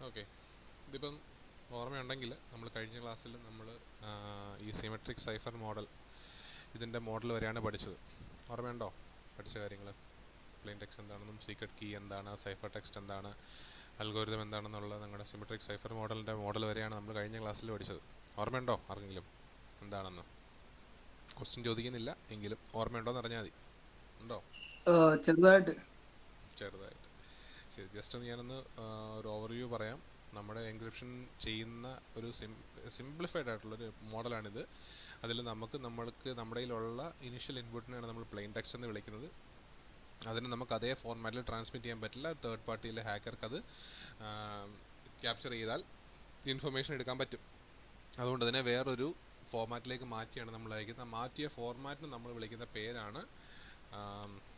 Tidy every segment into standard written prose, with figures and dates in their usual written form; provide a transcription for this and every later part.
Okay, ഇതിപ്പം ഓർമ്മയുണ്ടെങ്കിൽ നമ്മൾ കഴിഞ്ഞ ക്ലാസ്സിൽ നമ്മൾ ഈ സിമെട്രിക് സൈഫർ മോഡൽ ഇതിൻ്റെ മോഡൽ വരെയാണ് പഠിച്ചത്. ഓർമ്മയുണ്ടോ പഠിച്ച കാര്യങ്ങൾ? പ്ലെയിൻ ടെക്സ്റ്റ് എന്താണെന്നും സീക്രട്ട് കീ എന്താണ്, സൈഫർ ടെക്സ്റ്റ് എന്താണ്, അൽഗോരിതം എന്താണെന്നുള്ള നമ്മുടെ സിമെട്രിക് സൈഫർ മോഡലിൻ്റെ മോഡൽ വരെയാണ് നമ്മൾ കഴിഞ്ഞ ക്ലാസ്സിൽ പഠിച്ചത്. ഓർമ്മയുണ്ടോ ആർക്കെങ്കിലും എന്താണെന്ന്? ക്വസ്റ്റ്യൻ ചോദിക്കുന്നില്ല, എങ്കിലും ഓർമ്മയുണ്ടോ എന്ന് അറിഞ്ഞാൽ മതി. ഉണ്ടോ? ചെറുതായിട്ട്. ശരി, ജസ്റ്റ് ഒന്ന് ഞാനൊന്ന് ഒരു ഓവർവ്യൂ പറയാം. നമ്മുടെ എൻക്രിപ്ഷൻ ചെയ്യുന്ന ഒരു സിംപ്ലിഫൈഡ് ആയിട്ടുള്ളൊരു മോഡലാണിത്. അതിൽ നമ്മൾക്ക് നമ്മുടെ കയ്യിലുള്ള ഇനിഷ്യൽ ഇൻപുട്ടിനെയാണ് നമ്മൾ പ്ലെയിൻ ടെക്സ്റ്റ് എന്ന് വിളിക്കുന്നത്. അതിന് നമുക്ക് അതേ ഫോർമാറ്റിൽ ട്രാൻസ്മിറ്റ് ചെയ്യാൻ പറ്റില്ല. തേർഡ് പാർട്ടിയിലെ ഹാക്കർക്ക് അത് ക്യാപ്ചർ ചെയ്താൽ ഇൻഫർമേഷൻ എടുക്കാൻ പറ്റും. അതുകൊണ്ട് തന്നെ വേറൊരു ഫോർമാറ്റിലേക്ക് മാറ്റിയാണ് നമ്മൾ അയക്കുന്നത്. മാറ്റിയ ഫോർമാറ്റിന് നമ്മൾ വിളിക്കുന്ന പേരാണ്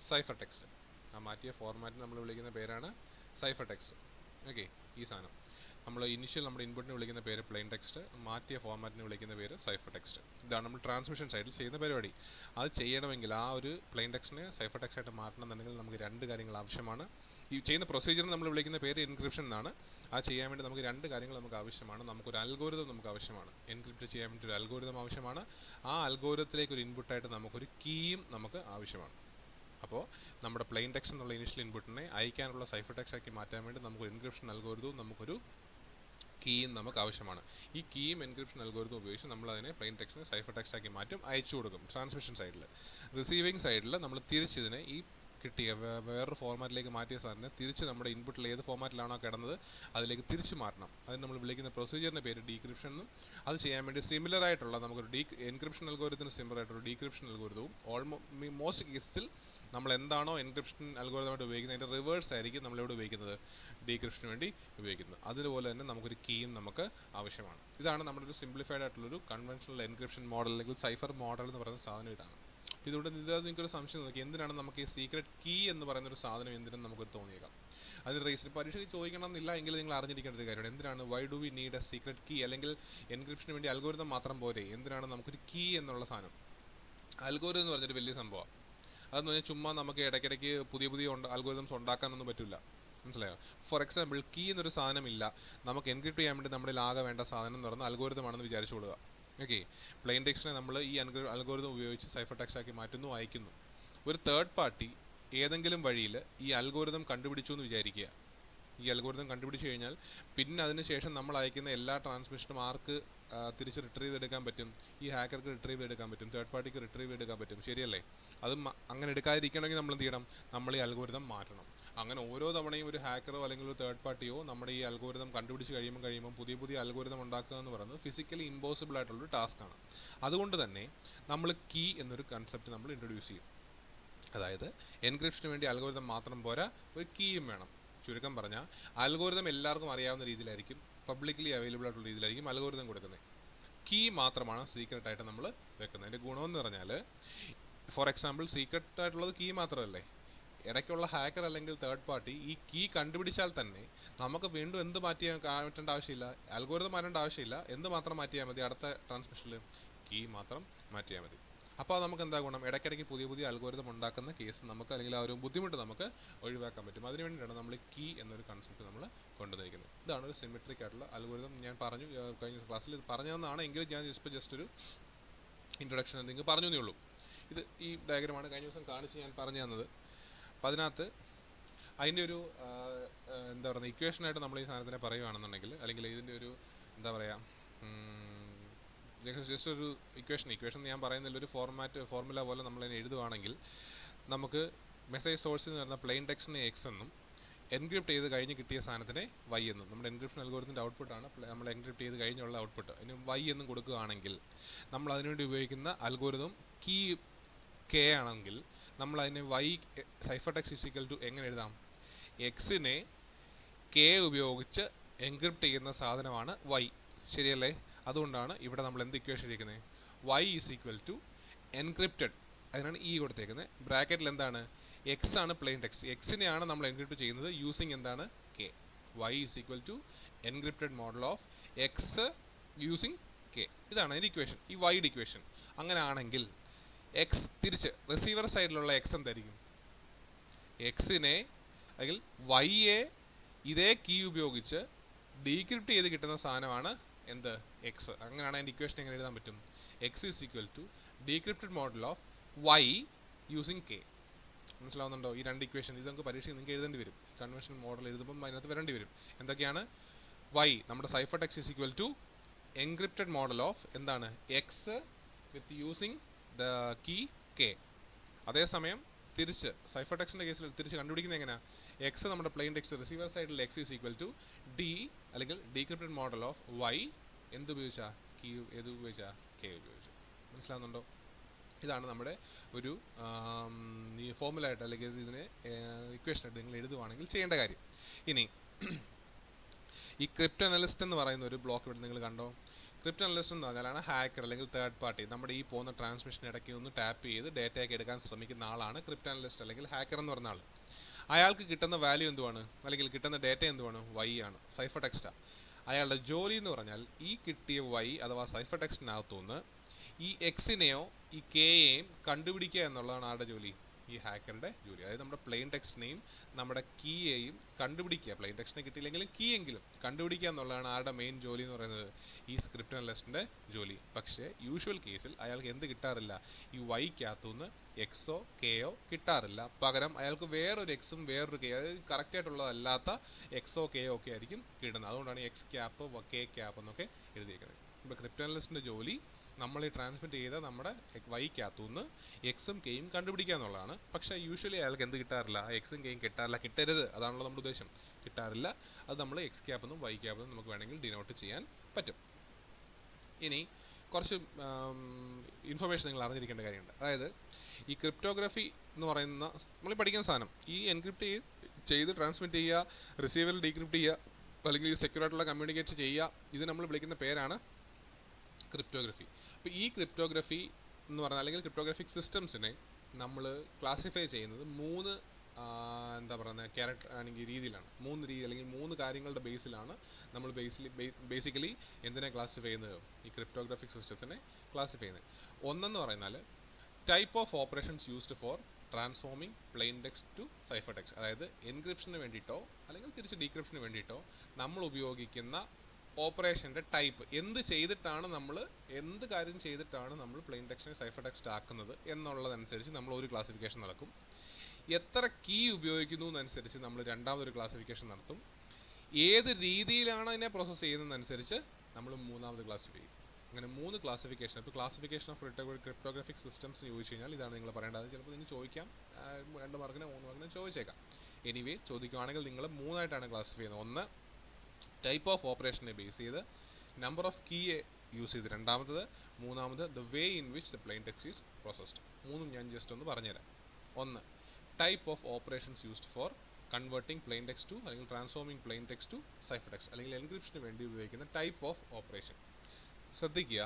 സൈഫർ ടെക്സ്റ്റ്. ആ മാറ്റിയ ഫോർമാറ്റിന് നമ്മൾ വിളിക്കുന്ന പേരാണ് സൈഫർ ടെക്സ്റ്റ്. ഓക്കെ, ഈ സാധനം നമ്മുടെ ഇൻപുട്ടിന് വിളിക്കുന്ന പേര് പ്ലെയിൻ ടെക്സ്റ്റ്, മാറ്റിയ ഫോർമാറ്റിന് വിളിക്കുന്ന പേര് സൈഫർ ടെക്സ്റ്റ്. ഇതാണ് നമ്മൾ ട്രാൻസ്മിഷൻ സൈഡിൽ ചെയ്യുന്ന പരിപാടി. അത് ചെയ്യണമെങ്കിൽ ആ ഒരു പ്ലെയിൻ ടെക്സ്റ്റിനെ സൈഫർ ടെക്സ്റ്റ് ആയിട്ട് മാറ്റണമെന്നുണ്ടെങ്കിൽ നമുക്ക് രണ്ട് കാര്യങ്ങൾ ആവശ്യമാണ്. ഈ ചെയ്യുന്ന പ്രൊസീജിയറിന് നമ്മൾ വിളിക്കുന്ന പേര് എൻക്രിപ്ഷൻ എന്നാണ്. അത് ചെയ്യാൻ വേണ്ടി നമുക്ക് രണ്ട് കാര്യങ്ങൾ നമുക്ക് ആവശ്യമാണ്. നമുക്കൊരു അൽഗോരിതം നമുക്ക് ആവശ്യമാണ്. എൻക്രിപ്റ്റ് ചെയ്യാൻ വേണ്ടി ഒരു അൽഗോരിതം ആവശ്യമാണ്. ആ അൽഗോരിതത്തിലേക്ക് ഒരു ഇൻപുട്ടായിട്ട് നമുക്കൊരു കീയും നമുക്ക് ആവശ്യമാണ്. അപ്പോൾ നമ്മുടെ പ്ലെയിൻ ടെക്സ്റ്റ് എന്നുള്ള ഇനിഷ്യൽ ഇൻപുട്ടിനെ അയക്കാനുള്ള സൈഫർ ടെക്സ്റ്റ് ആക്കി മാറ്റാൻ വേണ്ടി നമുക്കൊരു എൻക്രിപ്ഷൻ അൽഗോരിതവും നമുക്കൊരു കീയും നമുക്ക് ആവശ്യമാണ്. ഈ കീയും എൻക്രിപ്ഷൻ അൽഗോരിതം ഉപയോഗിച്ച് നമ്മൾ അതിനെ പ്ലെയിൻ ടെക്സ്റ്റിനെ സൈഫർ ടെക്സ്റ്റ് ആക്കി മാറ്റും, അയച്ചു കൊടുക്കും ട്രാൻസ്മിഷൻ സൈഡിൽ. റിസീവിങ് സൈഡിൽ നമ്മൾ തിരിച്ചിതിനെ ഈ കിട്ടിയ വേറൊരു ഫോർമാറ്റിലേക്ക് മാറ്റിയ സാധനം തിരിച്ച് നമ്മുടെ ഇൻപുട്ടിൽ ഏത് ഫോർമാറ്റിലാണോ കിടന്നത് അതിലേക്ക് തിരിച്ച് മാറ്റണം. അതിന് നമ്മൾ വിളിക്കുന്ന പ്രൊസീജിയറിൻ്റെ പേര് ഡീക്രിപ്ഷൻ എന്നും. അത് ചെയ്യാൻ വേണ്ടി സിമിലർ ആയിട്ടുള്ള നമുക്കൊരു എൻക്രിപ്ഷൻ അൽഗോരിതത്തിന് സിമിലർ ആയിട്ടൊരു ഡീക്രിപ്ഷൻ അൽഗോരിതവും മോസ്റ്റ് കേസിൽ നമ്മൾ എന്താണോ എൻക്രിപ്ഷൻ അൽഗോരിതമായിട്ട് ഉപയോഗിക്കുന്നത് അതിൻ്റെ റിവേഴ്സ് ആയിരിക്കും നമ്മളിവിടെ ഉപയോഗിക്കുന്നത്, ഡീക്രിപ്ഷന് വേണ്ടി ഉപയോഗിക്കുന്നത്. അതുപോലെ തന്നെ നമുക്കൊരു കീയും നമുക്ക് ആവശ്യമാണ്. ഇതാണ് നമ്മുടെ ഒരു സിംപ്ലിഫൈഡ് ആയിട്ടുള്ളൊരു കൺവെൻഷണൽ എൻക്രിപ്ഷൻ മോഡൽ അല്ലെങ്കിൽ സൈഫർ മോഡൽ എന്ന് പറയുന്ന സാധനം ഇതാണ്. ഇതുകൊണ്ട് നിങ്ങൾക്കൊരു സംശയം നോക്കി, എന്തിനാണ് നമുക്ക് ഈ സീക്രട്ട് കീ എന്ന് പറയുന്ന ഒരു സാധനം എന്തിനും നമുക്ക് തോന്നിയേക്കാം. അതിന് റീസൺ പരീക്ഷയ്ക്ക് ചോദിക്കണം എന്നില്ല, എങ്കിൽ നിങ്ങൾ അറിഞ്ഞിരിക്കേണ്ട ഒരു കാര്യമാണ്. എന്തിനാണ് why do we need a secret key? അല്ലെങ്കിൽ എൻക്രിപ്ഷന് വേണ്ടി അൽഗോരിതം മാത്രം പോരെ, എന്തിനാണ് നമുക്കൊരു കീ എന്നുള്ള സാധനം? അൽഗോരിതം എന്ന് പറഞ്ഞൊരു വലിയ സംഭവമാണ്. അതെന്ന് പറഞ്ഞാൽ ചുമ്മാ നമുക്ക് ഇടയ്ക്കിടയ്ക്ക് പുതിയ അൽഗോരിതംസ് ഉണ്ടാക്കാനൊന്നും പറ്റില്ല. മനസ്സിലായോ? ഫോർ എക്സാമ്പിൾ, കീ എന്നൊരു സാധനം ഇല്ല, നമുക്ക് എൻക്രിപ്റ്റ് ചെയ്യാൻ വേണ്ടി നമ്മുടെ ആകെ വേണ്ട സാധനം എന്ന് പറയുന്നത് അൽഗോരിതമാണെന്ന് വിചാരിച്ചു കൊടുക്കുക. ഓക്കെ, പ്ലെയിൻ ടെക്സ്റ്റിനെ നമ്മൾ ഈ അൽഗോരിതം ഉപയോഗിച്ച് സൈഫർ ടെക്സ്റ്റ് ആക്കി മാറ്റുന്നു, അയക്കുന്നു. ഒരു തേർഡ് പാർട്ടി ഏതെങ്കിലും വഴിയിൽ ഈ അൽഗോരിതം കണ്ടുപിടിച്ചു എന്ന് വിചാരിക്കുക. ഈ അൽഗോരിതം കണ്ടുപിടിച്ച് കഴിഞ്ഞാൽ പിന്നെ അതിന് ശേഷം നമ്മൾ അയക്കുന്ന എല്ലാ ട്രാൻസ്മിഷനും ആർക്ക് തിരിച്ച് റിട്രീവ് ചെയ്തെടുക്കാൻ പറ്റും? ഈ ഹാക്കർക്ക് റിട്രീവ് ചെയ്തെടുക്കാൻ പറ്റും, തേർഡ് പാർട്ടിക്ക് റിട്രീവ് ചെയ്തെടുക്കാൻ പറ്റും. ശരിയല്ലേ? അത് അങ്ങനെ എടുക്കാതിരിക്കണമെങ്കിൽ നമ്മൾ എന്ത് ചെയ്യണം? നമ്മൾ ഈ അൽഗോരിതം മാറ്റണം. അങ്ങനെ ഓരോ തവണയും ഒരു ഹാക്കറോ അല്ലെങ്കിൽ ഒരു തേർഡ് പാർട്ടിയോ നമ്മുടെ ഈ അൽഗോരിതം കണ്ടുപിടിച്ച് കഴിയുമ്പോൾ പുതിയ അൽഗോരിതം ഉണ്ടാക്കുക എന്ന് പറയുന്നത് ഫിസിക്കലി ഇമ്പോസിബിൾ ആയിട്ടുള്ളൊരു ടാസ്ക്കാണ്. അതുകൊണ്ട് തന്നെ നമ്മൾ കീ എന്നൊരു കൺസെപ്റ്റ് നമ്മൾ ഇൻട്രൊഡ്യൂസ് ചെയ്യും. അതായത് എൻക്രിപ്ഷന് വേണ്ടി അൽഗോരിതം മാത്രം പോരാ, ഒരു കീയും വേണം. ചുരുക്കം പറഞ്ഞാൽ അൽഗോരിതം എല്ലാവർക്കും അറിയാവുന്ന രീതിയിലായിരിക്കും, പബ്ലിക്കലി അവൈലബിൾ ആയിട്ടുള്ള രീതിയിലായിരിക്കും അൽഗോരിതം കൊടുക്കുന്നത്. കീ മാത്രമാണ് സീക്രട്ടായിട്ട് നമ്മൾ വെക്കുന്നത്. അതിൻ്റെ ഗുണമെന്ന് പറഞ്ഞാൽ, ഫോർ എക്സാമ്പിൾ, സീക്രട്ട് ആയിട്ടുള്ളത് കീ മാത്രമല്ലേ. ഇടയ്ക്കുള്ള ഹാക്കർ അല്ലെങ്കിൽ തേർഡ് പാർട്ടി ഈ കീ കണ്ടുപിടിച്ചാൽ തന്നെ നമുക്ക് വീണ്ടും എന്ത് മാറ്റേണ്ട ആവശ്യമില്ല, അൽഗോരിതം മാറ്റേണ്ട ആവശ്യമില്ല. എന്ത് മാത്രം മാറ്റിയാൽ മതി? അടുത്ത ട്രാൻസ്മിഷനിൽ കീ മാത്രം മാറ്റിയാൽ മതി. അപ്പോൾ നമുക്ക് എന്താ ഗുണം? ഇടയ്ക്കിടയ്ക്ക് പുതിയ അൽഗോരിതം ഉണ്ടാക്കുന്ന കേസ് നമുക്ക്, അല്ലെങ്കിൽ ആ ഒരു ബുദ്ധിമുട്ട് നമുക്ക് ഒഴിവാക്കാൻ പറ്റും. അതിന് വേണ്ടിയിട്ടാണ് നമ്മൾ കീ എന്നൊരു കൺസെപ്റ്റ് നമ്മൾ കൊണ്ടുവന്നിരിക്കുന്നത്. ഇതാണ് ഒരു സിമെട്രിക് ആയിട്ടുള്ള അൽഗോരിതം. ഞാൻ പറഞ്ഞു കഴിഞ്ഞ ക്ലാസ്സിൽ പറഞ്ഞതെന്നാണ്, എങ്കിലും ഞാൻ ജസ്റ്റ് ഒരു ഇൻട്രൊഡക്ഷൻ നിങ്ങൾക്ക് പറഞ്ഞു തന്നേ ഉള്ളൂ. ഇത് ഈ ഡയഗ്രമാണ് കഴിഞ്ഞ ദിവസം കാണിച്ച് ഞാൻ പറഞ്ഞു തന്നത്. അപ്പോൾ അതിനകത്ത് അതിൻ്റെ ഒരു എന്താ പറയുക, ഇക്വേഷനായിട്ട് നമ്മൾ ഈ സാധനത്തിനെ പറയുകയാണെന്നുണ്ടെങ്കിൽ, അല്ലെങ്കിൽ ഇതിൻ്റെ ഒരു എന്താ പറയുക, ജസ്റ്റ് ഒരു ഇക്വേഷൻ ഞാൻ പറയുന്നതിൽ ഒരു ഫോർമുല പോലെ നമ്മൾ അതിനെ എഴുതുവാണെങ്കിൽ, നമുക്ക് മെസ്സേജ് സോഴ്സിൽ നിന്ന് വരുന്ന പ്ലെയിൻ ടെക്സ്റ്റിനെ എക്സ് എന്നും എൻക്രിപ്റ്റ് ചെയ്ത് കഴിഞ്ഞ് കിട്ടിയ സാധനത്തിനെ വൈ എന്നും, നമ്മുടെ എൻക്രിപ്ഷൻ അൽഗോരിതത്തിൻ്റെ ഔട്ട്പുട്ടാണ് നമ്മൾ എൻക്രിപ്റ്റ് ചെയ്ത് കഴിഞ്ഞുള്ള ഔട്ട്പുട്ട്, അതിന് വൈ എന്നും കൊടുക്കുകയാണെങ്കിൽ, നമ്മൾ അതിനുവേണ്ടി ഉപയോഗിക്കുന്ന അൽഗോരിതം കീ കെ ആണെങ്കിൽ നമ്മൾ അതിനെ Y cipher text is equal to എങ്ങനെ എഴുതാം? എക്സിനെ കെ ഉപയോഗിച്ച് എൻക്രിപ്റ്റ് ചെയ്യുന്ന സാധനമാണ് വൈ. ശരിയല്ലേ? അതുകൊണ്ടാണ് ഇവിടെ നമ്മൾ എന്ത് ഇക്വേഷൻ ഇരിക്കുന്നത്? Y is equal to encrypted, അതിനാണ് ഇ കൊടുത്തേക്കുന്നത്. ബ്രാക്കറ്റിൽ എന്താണ്? എക്സ് ആണ് പ്ലെയിൻ ടെക്സ്റ്റ്, എക്സിനെയാണ് നമ്മൾ എൻക്രിപ്റ്റ് ചെയ്യുന്നത് യൂസിങ് എന്താണ്? K. Y is equal to encrypted model of X using K. ഇതാണ് അതിൻ്റെ ഇക്വേഷൻ, ഈ വൈഡ് ഇക്വേഷൻ. അങ്ങനെ ആണെങ്കിൽ എക്സ് തിരിച്ച് റിസീവർ സൈഡിലുള്ള എക്സ് എന്തായിരിക്കും? എക്സിനെ അല്ലെങ്കിൽ വൈയെ ഇതേ കീ ഉപയോഗിച്ച് ഡീക്രിപ്റ്റ് ചെയ്ത് കിട്ടുന്ന സാധനമാണ് എന്ത്, എക്സ്. അങ്ങനെയാണ് അതിൻ്റെ ഇക്വേഷൻ എങ്ങനെ എഴുതാൻ പറ്റും? X is equal to decrypted model of Y using K. മനസ്സിലാവുന്നുണ്ടോ? ഈ രണ്ട് ഇക്വേഷൻ ഇത് നമുക്ക് പരീക്ഷയിൽ നിങ്ങൾക്ക് എഴുതേണ്ടി വരും. കൺവെൻഷൻ മോഡൽ എഴുതുമ്പോൾ അതിനകത്ത് വരേണ്ടി വരും. എന്തൊക്കെയാണ്? വൈ നമ്മുടെ cipher text is equal to encrypted model of എന്താണ്, X with using the key K. അതേസമയം തിരിച്ച് സൈഫർ ടെക്സ്റ്റിൻ്റെ കേസിൽ തിരിച്ച് കണ്ടുപിടിക്കുന്നത് എങ്ങനെയാണ്? എക്സ് നമ്മുടെ പ്ലെയിൻ ടെക്സ്റ്റ് റിസീവർ സൈഡിൽ X is equal to D അല്ലെങ്കിൽ ഡീക്രിപ്റ്റഡ് മോഡൽ ഓഫ് വൈ എന്ത് ഉപയോഗിച്ചാൽ, കീ ഏത് ഉപയോഗിച്ചാൽ, കെ ഉപയോഗിച്ചു. മനസ്സിലാവുന്നുണ്ടോ? ഇതാണ് നമ്മുടെ ഒരു ഫോർമുലായിട്ട് അല്ലെങ്കിൽ ഇതിനെ ഇക്വേഷനായിട്ട് നിങ്ങൾ എഴുതുവാണെങ്കിൽ ചെയ്യേണ്ട കാര്യം. ഇനി ഈ ക്രിപ്റ്റ് അനലിസ്റ്റ് എന്ന് പറയുന്ന ഒരു ബ്ലോക്ക് ഇവിടെ നിങ്ങൾ കണ്ടോ? ക്രിപ്റ്റ് അനലിസ്റ്റ് എന്ന് പറഞ്ഞാലാണ് ഹാക്കർ അല്ലെങ്കിൽ തേർഡ് പാർട്ടി നമ്മുടെ ഈ പോകുന്ന ട്രാൻസ്മിഷൻ ഇടയ്ക്ക് ഒന്ന് ടാപ്പ് ചെയ്ത് ഡേറ്റയൊക്കെ എടുക്കാൻ ശ്രമിക്കുന്ന ആളാണ് ക്രിപ്റ്റ് അനലിസ്റ്റ് അല്ലെങ്കിൽ ഹാക്കർ എന്ന് പറഞ്ഞ ആൾ. അയാൾക്ക് കിട്ടുന്ന വാല്യൂ എന്തുവാണ്, അല്ലെങ്കിൽ കിട്ടുന്ന ഡേറ്റ എന്തുവാണ്? വൈ ആണ്, സൈഫർ ടെക്സ്റ്റാണ്. അയാളുടെ ജോലി എന്ന് പറഞ്ഞാൽ ഈ കിട്ടിയ വൈ അഥവാ സൈഫർ ടെക്സ്റ്റിനകത്തുനിന്ന് ഈ എക്സിനെയോ ഈ കെയെയും കണ്ടുപിടിക്കുക എന്നുള്ളതാണ് ആരുടെ ജോലി? ഈ ഹാക്കറുടെ ജോലി. അതായത് നമ്മുടെ പ്ലെയിൻ ടെക്സ്റ്റിനെയും നമ്മുടെ കീയെയും കണ്ടുപിടിക്കുക. പ്ലെയിൻ ടെക്സ്റ്റിനെ കിട്ടിയില്ലെങ്കിലും കീ എങ്കിലും കണ്ടുപിടിക്കുക എന്നുള്ളതാണ് ആരുടെ മെയിൻ ജോലി എന്ന് പറയുന്നത്? ഈ സ്ക്രിപ്റ്റ് അനലിസ്റ്റിൻ്റെ ജോലി. പക്ഷേ യൂഷ്വൽ കേസിൽ അയാൾക്ക് എന്ത് കിട്ടാറില്ല? ഈ വൈക്കകത്തുനിന്ന് എക്സോ കെയോ കിട്ടാറില്ല. പകരം അയാൾക്ക് വേറൊരു എക്സും വേറൊരു കെ, അതായത് കറക്റ്റായിട്ടുള്ളതല്ലാത്ത എക്സോ കെയോ ഒക്കെ ആയിരിക്കും കിട്ടുന്നത്. അതുകൊണ്ടാണ് എക്സ് ക്യാപ്പ് കെ ക്യാപ്പ് എന്നൊക്കെ എഴുതിയിരിക്കുന്നത്. ഇപ്പോൾ ക്രിപ്റ്റ് അനലിസ്റ്റിൻ്റെ ജോലി നമ്മൾ ഈ ട്രാൻസ്മിറ്റ് ചെയ്ത നമ്മുടെ വൈക്കകത്തുനിന്ന് എക്സും കെയും കണ്ടുപിടിക്കുക എന്നുള്ളതാണ്. പക്ഷേ യൂഷ്വലി അയാൾക്ക് എന്ത് കിട്ടാറില്ല? എക്സും കെയും കിട്ടാറില്ല. കിട്ടരുത്, അതാണല്ലോ നമ്മുടെ ഉദ്ദേശം. കിട്ടാറില്ല. അത് നമ്മൾ എക്സ് ക്യാപ്പെന്നും വൈ ക്യാപ്പെന്നും നമുക്ക് വേണമെങ്കിൽ ഡിനോട്ട് ചെയ്യാൻ പറ്റും. ഇനി കുറച്ച് ഇൻഫർമേഷൻ നിങ്ങൾ അറിഞ്ഞിരിക്കേണ്ട കാര്യമുണ്ട്. അതായത് ഈ ക്രിപ്റ്റോഗ്രഫി എന്ന് പറയുന്ന നമ്മൾ പഠിക്കുന്ന സാധനം, ഈ എൻക്രിപ്റ്റ് ചെയ്ത് ട്രാൻസ്മിറ്റ് ചെയ്യുക, റിസീവറിൽ ഡീക്രിപ്റ്റ് ചെയ്യുക, അല്ലെങ്കിൽ ഈ സെക്യൂർ ആയിട്ടുള്ള കമ്മ്യൂണിക്കേറ്റ് ചെയ്യുക, ഇത് നമ്മൾ വിളിക്കുന്ന പേരാണ് ക്രിപ്റ്റോഗ്രഫി. അപ്പോൾ ഈ ക്രിപ്റ്റോഗ്രഫി എന്ന് പറഞ്ഞാൽ അല്ലെങ്കിൽ ക്രിപ്റ്റോഗ്രാഫിക് സിസ്റ്റംസിനെ നമ്മൾ ക്ലാസിഫൈ ചെയ്യുന്നത് മൂന്ന് എന്താ പറയുന്നത് ക്യാരക്ടർ ആണെങ്കിൽ രീതിയിലാണ്. മൂന്ന് രീതി അല്ലെങ്കിൽ മൂന്ന് കാര്യങ്ങളുടെ ബേസിലാണ് നമ്മൾ ബേസിക്കലി എന്തിനെ ക്ലാസിഫൈ ചെയ്യുന്നത്? ഈ ക്രിപ്റ്റോഗ്രാഫിക് സിസ്റ്റത്തിനെ ക്ലാസിഫൈ ചെയ്യുന്നത്. ഒന്നെന്ന് പറയുന്നാൽ type of operations used for transforming plain text to cipher text. അതായത് എൻക്രിപ്ഷന് വേണ്ടിയിട്ടോ അല്ലെങ്കിൽ തിരിച്ച് ഡീക്രിപ്ഷന് വേണ്ടിയിട്ടോ നമ്മൾ ഉപയോഗിക്കുന്ന ഓപ്പറേഷൻ്റെ ടൈപ്പ്, എന്ത് ചെയ്തിട്ടാണ് നമ്മൾ എന്ത് കാര്യം ചെയ്തിട്ടാണ് നമ്മൾ പ്ലെയിൻ ടെക്സ്റ്റിനെ സൈഫർ ടെക്സ്റ്റ് ആക്കുന്നത് എന്നുള്ളതനുസരിച്ച് നമ്മൾ ഒരു ക്ലാസിഫിക്കേഷൻ നടക്കും. എത്ര കീ ഉപയോഗിക്കുന്നു എന്നനുസരിച്ച് നമ്മൾ രണ്ടാമതൊരു ക്ലാസിഫിക്കേഷൻ നടത്തും. ഏത് രീതിയിലാണ് അതിനെ പ്രോസസ്സ് ചെയ്യുന്നതനുസരിച്ച് നമ്മൾ മൂന്നാമത് ക്ലാസിഫൈ ചെയ്യും. അങ്ങനെ മൂന്ന് ക്ലാസിഫിക്കേഷൻ. ഇപ്പോൾ ക്ലാസിഫിക്കേഷൻ ഓഫ് ക്രിപ്റ്റോഗ്രാഫിക് സിസ്റ്റംസ് ചോദിച്ചു കഴിഞ്ഞാൽ ഇതാണ് നിങ്ങൾ പറയേണ്ടത്. ചിലപ്പോൾ നിങ്ങൾ ചോദിക്കാം, 2 മാർക്കിന് 3 മാർക്കിന് ചോദിച്ചേക്കാം. എനിവേ ചോദിക്കുകയാണെങ്കിൽ നിങ്ങൾ മൂന്നായിട്ടാണ് ക്ലാസിഫൈ ചെയ്യുന്നത്. ഒന്ന് ടൈപ്പ് ഓഫ് ഓപ്പറേഷനെ ബേസ് ചെയ്ത്, നമ്പർ ഓഫ് കീയെ യൂസ് ചെയ്ത് രണ്ടാമത്തത്, മൂന്നാമത് the way in which the plain text is processed. മൂന്നും ഞാൻ ജസ്റ്റ് ഒന്ന് പറഞ്ഞുതരാം. ഒന്ന് type of operations used for converting plain text to അല്ലെങ്കിൽ transforming plain text to cipher text അല്ലെങ്കിൽ എൻക്രിപ്ഷന് വേണ്ടി ഉപയോഗിക്കുന്ന ടൈപ്പ് ഓഫ് ഓപ്പറേഷൻ. ശ്രദ്ധിക്കുക,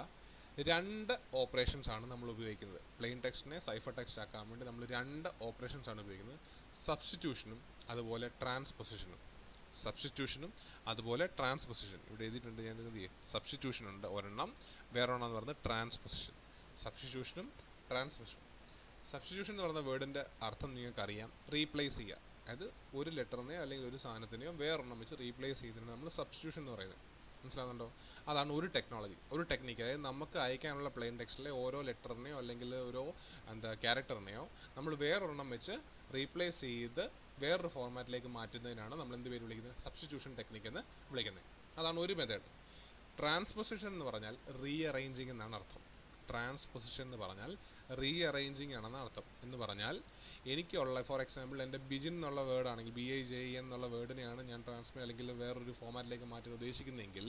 2 ഓപ്പറേഷൻസ് ആണ് നമ്മൾ ഉപയോഗിക്കുന്നത്. പ്ലെയിൻ ടെക്സ്റ്റിനെ സൈഫർ ടെക്സ്റ്റ് ആക്കാൻ വേണ്ടി നമ്മൾ 2 ഓപ്പറേഷൻസ് ആണ് ഉപയോഗിക്കുന്നത്. സബ്സ്റ്റിറ്റ്യൂഷനും അതുപോലെ ട്രാൻസ്പൊസിഷനും. സബ്സ്റ്റിറ്റ്യൂഷനും അതുപോലെ ട്രാൻസ്പൊസിഷൻ. ഇവിടെ എഴുതിയിട്ടുണ്ട്, ഞാൻ എന്ത് ചെയ്യും? സബ്സ്റ്റിറ്റ്യൂഷൻ ഉണ്ട് ഒരെണ്ണം, വേറൊരെണ്ണം എന്ന് പറയുന്നത് ട്രാൻസ്പൊസിഷൻ. സബ്സ്റ്റിറ്റ്യൂഷനും ട്രാൻസ്പൊസിഷനും. സബ്സ്റ്റിറ്റ്യൂഷൻ എന്ന് പറയുന്ന വേർഡിൻ്റെ അർത്ഥം നിങ്ങൾക്കറിയാം, റീപ്ലേസ് ചെയ്യുക. അതായത് ഒരു ലെറ്ററിനെയോ അല്ലെങ്കിൽ ഒരു സാധനത്തിനെയോ വേറൊരെണ്ണം വെച്ച് റീപ്ലേസ് ചെയ്തിട്ടാണ് നമ്മൾ സബ്സ്റ്റിറ്റ്യൂഷൻ എന്ന് പറയുന്നത്. മനസ്സിലാകുന്നുണ്ടോ? അതാണ് ഒരു ടെക്നോളജി, ഒരു ടെക്നിക്ക്. അതായത് നമുക്ക് അയക്കാനുള്ള പ്ലെയിൻ ടെക്സ്റ്റിലെ ഓരോ ലെറ്ററിനെയോ അല്ലെങ്കിൽ ഓരോ ക്യാരക്ടറിനെയോ നമ്മൾ വേറൊരെണ്ണം വെച്ച് റീപ്ലേസ് ചെയ്ത് വേറൊരു ഫോർമാറ്റിലേക്ക് മാറ്റുന്നതിനാണ് നമ്മൾ എന്ത് പേര് വിളിക്കുന്നത്? സബ്സ്റ്റിറ്റ്യൂഷൻ ടെക്നിക്ക് എന്ന് വിളിക്കുന്നത്. അതാണ് ഒരു മെത്തേഡ്. ട്രാൻസ്പൊസിഷൻ എന്ന് പറഞ്ഞാൽ റീഅറേഞ്ചിങ് എന്നാണ് അർത്ഥം. ട്രാൻസ്പൊസിഷൻ എന്ന് പറഞ്ഞാൽ റീഅറേഞ്ചിങ് ആണെന്ന് അർത്ഥം. എന്ന് പറഞ്ഞാൽ എനിക്കുള്ള, ഫോർ എക്സാമ്പിൾ, എൻ്റെ ബിജിൻ എന്നുള്ള വേർഡാണെങ്കിൽ BIJEN എന്നുള്ള വേർഡിനെയാണ് ഞാൻ അല്ലെങ്കിൽ വേറൊരു ഫോർമാറ്റിലേക്ക് മാറ്റാൻ ഉദ്ദേശിക്കുന്നതെങ്കിൽ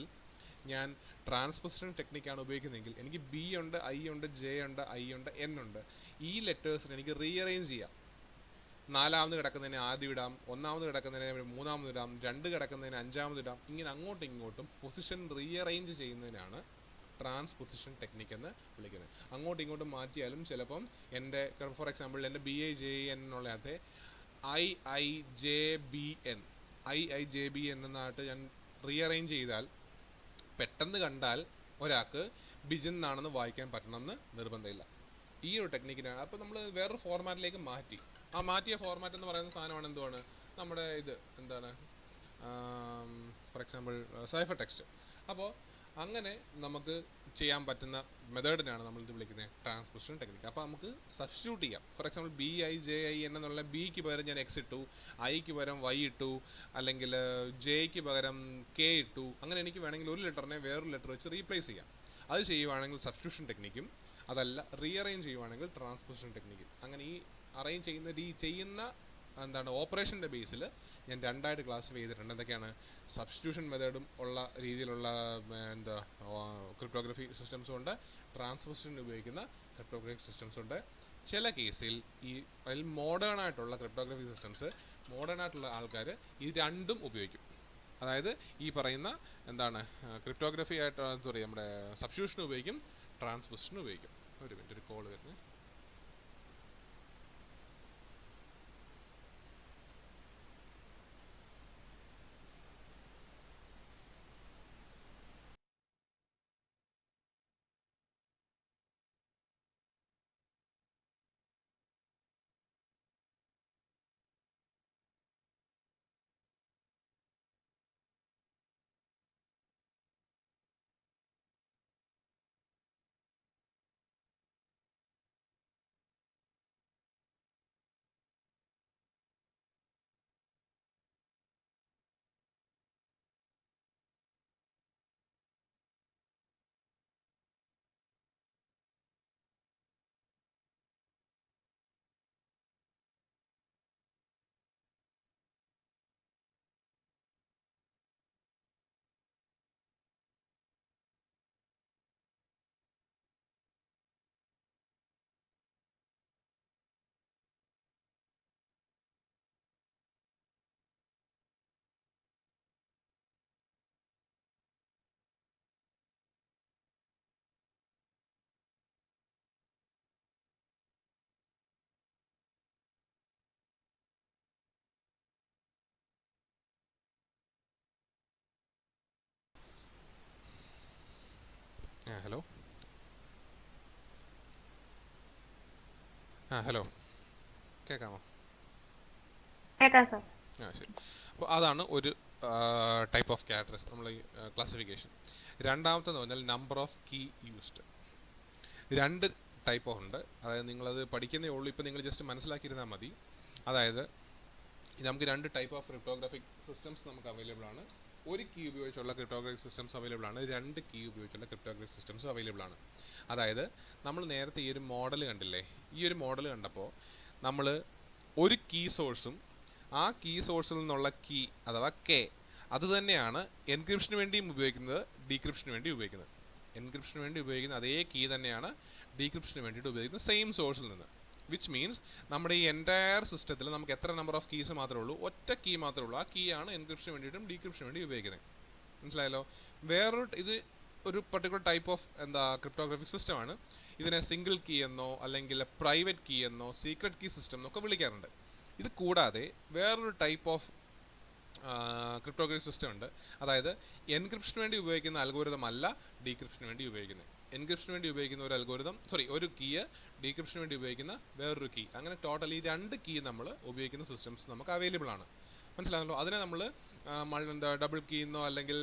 ഞാൻ ട്രാൻസ്പൊസിഷൻ ടെക്നിക്കാണ് ഉപയോഗിക്കുന്നതെങ്കിൽ എനിക്ക് B ഉണ്ട്, I ഉണ്ട്, J ഉണ്ട്, I ഉണ്ട്, N ഉണ്ട്. ഈ ലെറ്റേഴ്സിന് എനിക്ക് റീഅറേഞ്ച് ചെയ്യാം. 4ാമത് കിടക്കുന്നതിനെ ആദ്യം ഇടാം, 1ാമത് കിടക്കുന്നതിനെ 3ാമത് ഇടാം, 2 കിടക്കുന്നതിന് 5ാമത് ഇടാം. ഇങ്ങനെ അങ്ങോട്ടും ഇങ്ങോട്ടും പൊസിഷൻ റീഅറേഞ്ച് ചെയ്യുന്നതിനാണ് ട്രാൻസ്പൊസിഷൻ ടെക്നിക്ക് എന്ന് വിളിക്കുന്നത്. അങ്ങോട്ടും ഇങ്ങോട്ടും മാറ്റിയാലും ചിലപ്പം എൻ്റെ, ഫോർ എക്സാമ്പിൾ, എൻ്റെ BIJEN എന്നുള്ളതിനകത്തെ IIJBN എന്നായിട്ട് ഞാൻ റീഅറേഞ്ച് ചെയ്താൽ പെട്ടെന്ന് കണ്ടാൽ ഒരാൾക്ക് ബിജിൻ എന്നാണെന്ന് വായിക്കാൻ പറ്റണമെന്ന് നിർബന്ധമില്ല. ഈ ഒരു ടെക്നിക്കിനാണ്. അപ്പോൾ നമ്മൾ വേറൊരു ഫോർമാറ്റിലേക്ക് മാറ്റി. ആ മാറ്റിയ ഫോർമാറ്റ് എന്ന് പറയുന്ന സാധനമാണ് എന്തുവാണ്? നമ്മുടെ ഇത് എന്താണ്? For example cipher text. അപ്പോൾ അങ്ങനെ നമുക്ക് ചെയ്യാൻ പറ്റുന്ന മെത്തേഡിനാണ് നമ്മളിത് വിളിക്കുന്നത് ട്രാൻസ്പോസിഷൻ ടെക്നിക്ക്. അപ്പോൾ നമുക്ക് സബ്സ്റ്റിറ്റ്യൂട്ട് ചെയ്യാം. ഫോർ എക്സാമ്പിൾ BI എന്നുള്ള ബിക്ക് പകരം ഞാൻ എക്സ് ഇട്ടു, ഐക്ക് പകരം വൈ ഇട്ടു, അല്ലെങ്കിൽ ജെയ്ക്ക് പകരം കെ ഇട്ടു. അങ്ങനെ എനിക്ക് വേണമെങ്കിൽ ഒരു ലെറ്ററിനെ വേറൊരു ലെറ്റർ വെച്ച് റീപ്ലേസ് ചെയ്യാം. അത് ചെയ്യുവാണെങ്കിൽ സബ്സ്റ്റിറ്റ്യൂഷൻ ടെക്നിക്കും, അതല്ല റീഅറേഞ്ച് ചെയ്യുവാണെങ്കിൽ ട്രാൻസ്പോസിഷൻ ടെക്നിക്കും. അങ്ങനെ ഈ അറേഞ്ച് ചെയ്യുന്ന ഓപ്പറേഷൻ്റെ ബേസിൽ ഞാൻ രണ്ടായിട്ട് ക്ലാസിഫൈ ചെയ്തിട്ടുണ്ട്. എന്തൊക്കെയാണ്? സബ്സ്റ്റിറ്റ്യൂഷൻ മെത്തേഡും ഉള്ള രീതിയിലുള്ള ക്രിപ്റ്റോഗ്രഫി സിസ്റ്റംസും ഉണ്ട്, ട്രാൻസ്പോസിഷൻ ഉപയോഗിക്കുന്ന ക്രിപ്റ്റോഗ്രഫി സിസ്റ്റംസ് ഉണ്ട്. ചില കേസിൽ അതിൽ മോഡേൺ ആയിട്ടുള്ള ക്രിപ്റ്റോഗ്രഫി സിസ്റ്റംസ്, മോഡേൺ ആയിട്ടുള്ള ആൾക്കാർ ഈ രണ്ടും ഉപയോഗിക്കും. അതായത് ഈ പറയുന്ന ക്രിപ്റ്റോഗ്രഫി ആയിട്ട് നമ്മുടെ സബ്സ്റ്റിറ്റ്യൂഷൻ ഉപയോഗിക്കും, ട്രാൻസ്പോസിഷൻ ഉപയോഗിക്കും. ഒരു മിനിറ്റ്, ഒരു കോൾ വരുന്നത്. ഹലോ ഹലോ കേൾക്കാമോ? കേൾക്കാം സാർ. ശരി. അപ്പോൾ അതാണ് ഒരു ടൈപ്പ് ഓഫ് ക്യാരക്ടർ നമ്മൾ ക്ലാസിഫിക്കേഷൻ. രണ്ടാമത്തെന്ന് പറഞ്ഞാൽ നമ്പർ ഓഫ് കീ യൂസ്ഡ്. രണ്ട് ടൈപ്പ് ഓഫ് ഉണ്ട്. അതായത് നിങ്ങളത് പഠിക്കുന്നേ ഉള്ളൂ, ഇപ്പോൾ നിങ്ങൾ ജസ്റ്റ് മനസ്സിലാക്കിയിരുന്നാൽ മതി. അതായത് നമുക്ക് രണ്ട് ടൈപ്പ് ഓഫ് ക്രിപ്റ്റോഗ്രാഫിക് സിസ്റ്റംസ് നമുക്ക് അവൈലബിൾ ആണ്. ഒരു കീ ഉപയോഗിച്ചുള്ള ക്രിപ്റ്റോഗ്രാഫിക് സിസ്റ്റംസ് അവൈലബിൾ ആണ്, രണ്ട് കീ ഉപയോഗിച്ചുള്ള ക്രിപ്റ്റോഗ്രാഫിക് സിസ്റ്റംസ് അവൈലബിൾ ആണ്. അതായത് നമ്മൾ നേരത്തെ ഈ ഒരു മോഡൽ കണ്ടില്ലേ, ഈ ഒരു മോഡൽ കണ്ടപ്പോൾ നമ്മൾ ഒരു കീ സോഴ്സും ആ കീ സോഴ്സിൽ നിന്നുള്ള കീ അഥവാ കെ അത് തന്നെയാണ് എൻക്രിപ്ഷന് വേണ്ടിയും ഉപയോഗിക്കുന്നത്, ഡീക്രിപ്ഷന് വേണ്ടി ഉപയോഗിക്കുന്നത്. എൻക്രിപ്ഷന് വേണ്ടി ഉപയോഗിക്കുന്ന അതേ കീ തന്നെയാണ് ഡീക്രിപ്ഷന് വേണ്ടിയിട്ട് ഉപയോഗിക്കുന്നത്, സെയിം സോഴ്സിൽ നിന്ന്. വിച്ച് മീൻസ് നമ്മുടെ ഈ എൻറ്റയർ സിസ്റ്റത്തിൽ നമുക്ക് എത്ര നമ്പർ ഓഫ് കീസ് മാത്രമേ ഉള്ളൂ? ഒറ്റ കീ മാത്രമേ ഉള്ളൂ. ആ കീ ആണ് എൻക്രിപ്ഷന് വേണ്ടിയിട്ടും ഡീക്രിപ്ഷന് വേണ്ടി ഉപയോഗിക്കുന്നത്. മനസ്സിലായല്ലോ? വേറൊരു ഇത് ഒരു പർട്ടിക്കുലർ ടൈപ്പ് ഓഫ് ക്രിപ്റ്റോഗ്രാഫിക് സിസ്റ്റമാണ്. ഇതിനെ സിംഗിൾ കീ എന്നോ അല്ലെങ്കിൽ പ്രൈവറ്റ് കീ എന്നോ സീക്രട്ട് കീ സിസ്റ്റം എന്നൊക്കെ വിളിക്കാറുണ്ട്. ഇത് കൂടാതെ വേറൊരു ടൈപ്പ് ഓഫ് ക്രിപ്റ്റോഗ്രാഫിക് സിസ്റ്റം ഉണ്ട്. അതായത് എൻക്രിപ്ഷന് വേണ്ടി ഉപയോഗിക്കുന്ന അൽഗോരിതം അല്ല ഡീക്രിപ്ഷന് വേണ്ടി ഉപയോഗിക്കുന്നത്. എൻക്രിപ്ഷന് വേണ്ടി ഉപയോഗിക്കുന്ന ഒരു അൽഗോരിതം, ഒരു കീ, ഡീക്രിപ്ഷന് വേണ്ടി ഉപയോഗിക്കുന്ന വേറൊരു കീ, അങ്ങനെ ടോട്ടലി രണ്ട് കീ നമ്മൾ ഉപയോഗിക്കുന്ന സിസ്റ്റംസ് നമുക്ക് അവൈലബിൾ ആണ്. മനസ്സിലാകുമല്ലോ? അതിനെ നമ്മൾ ഡബിൾ കീ എന്നോ അല്ലെങ്കിൽ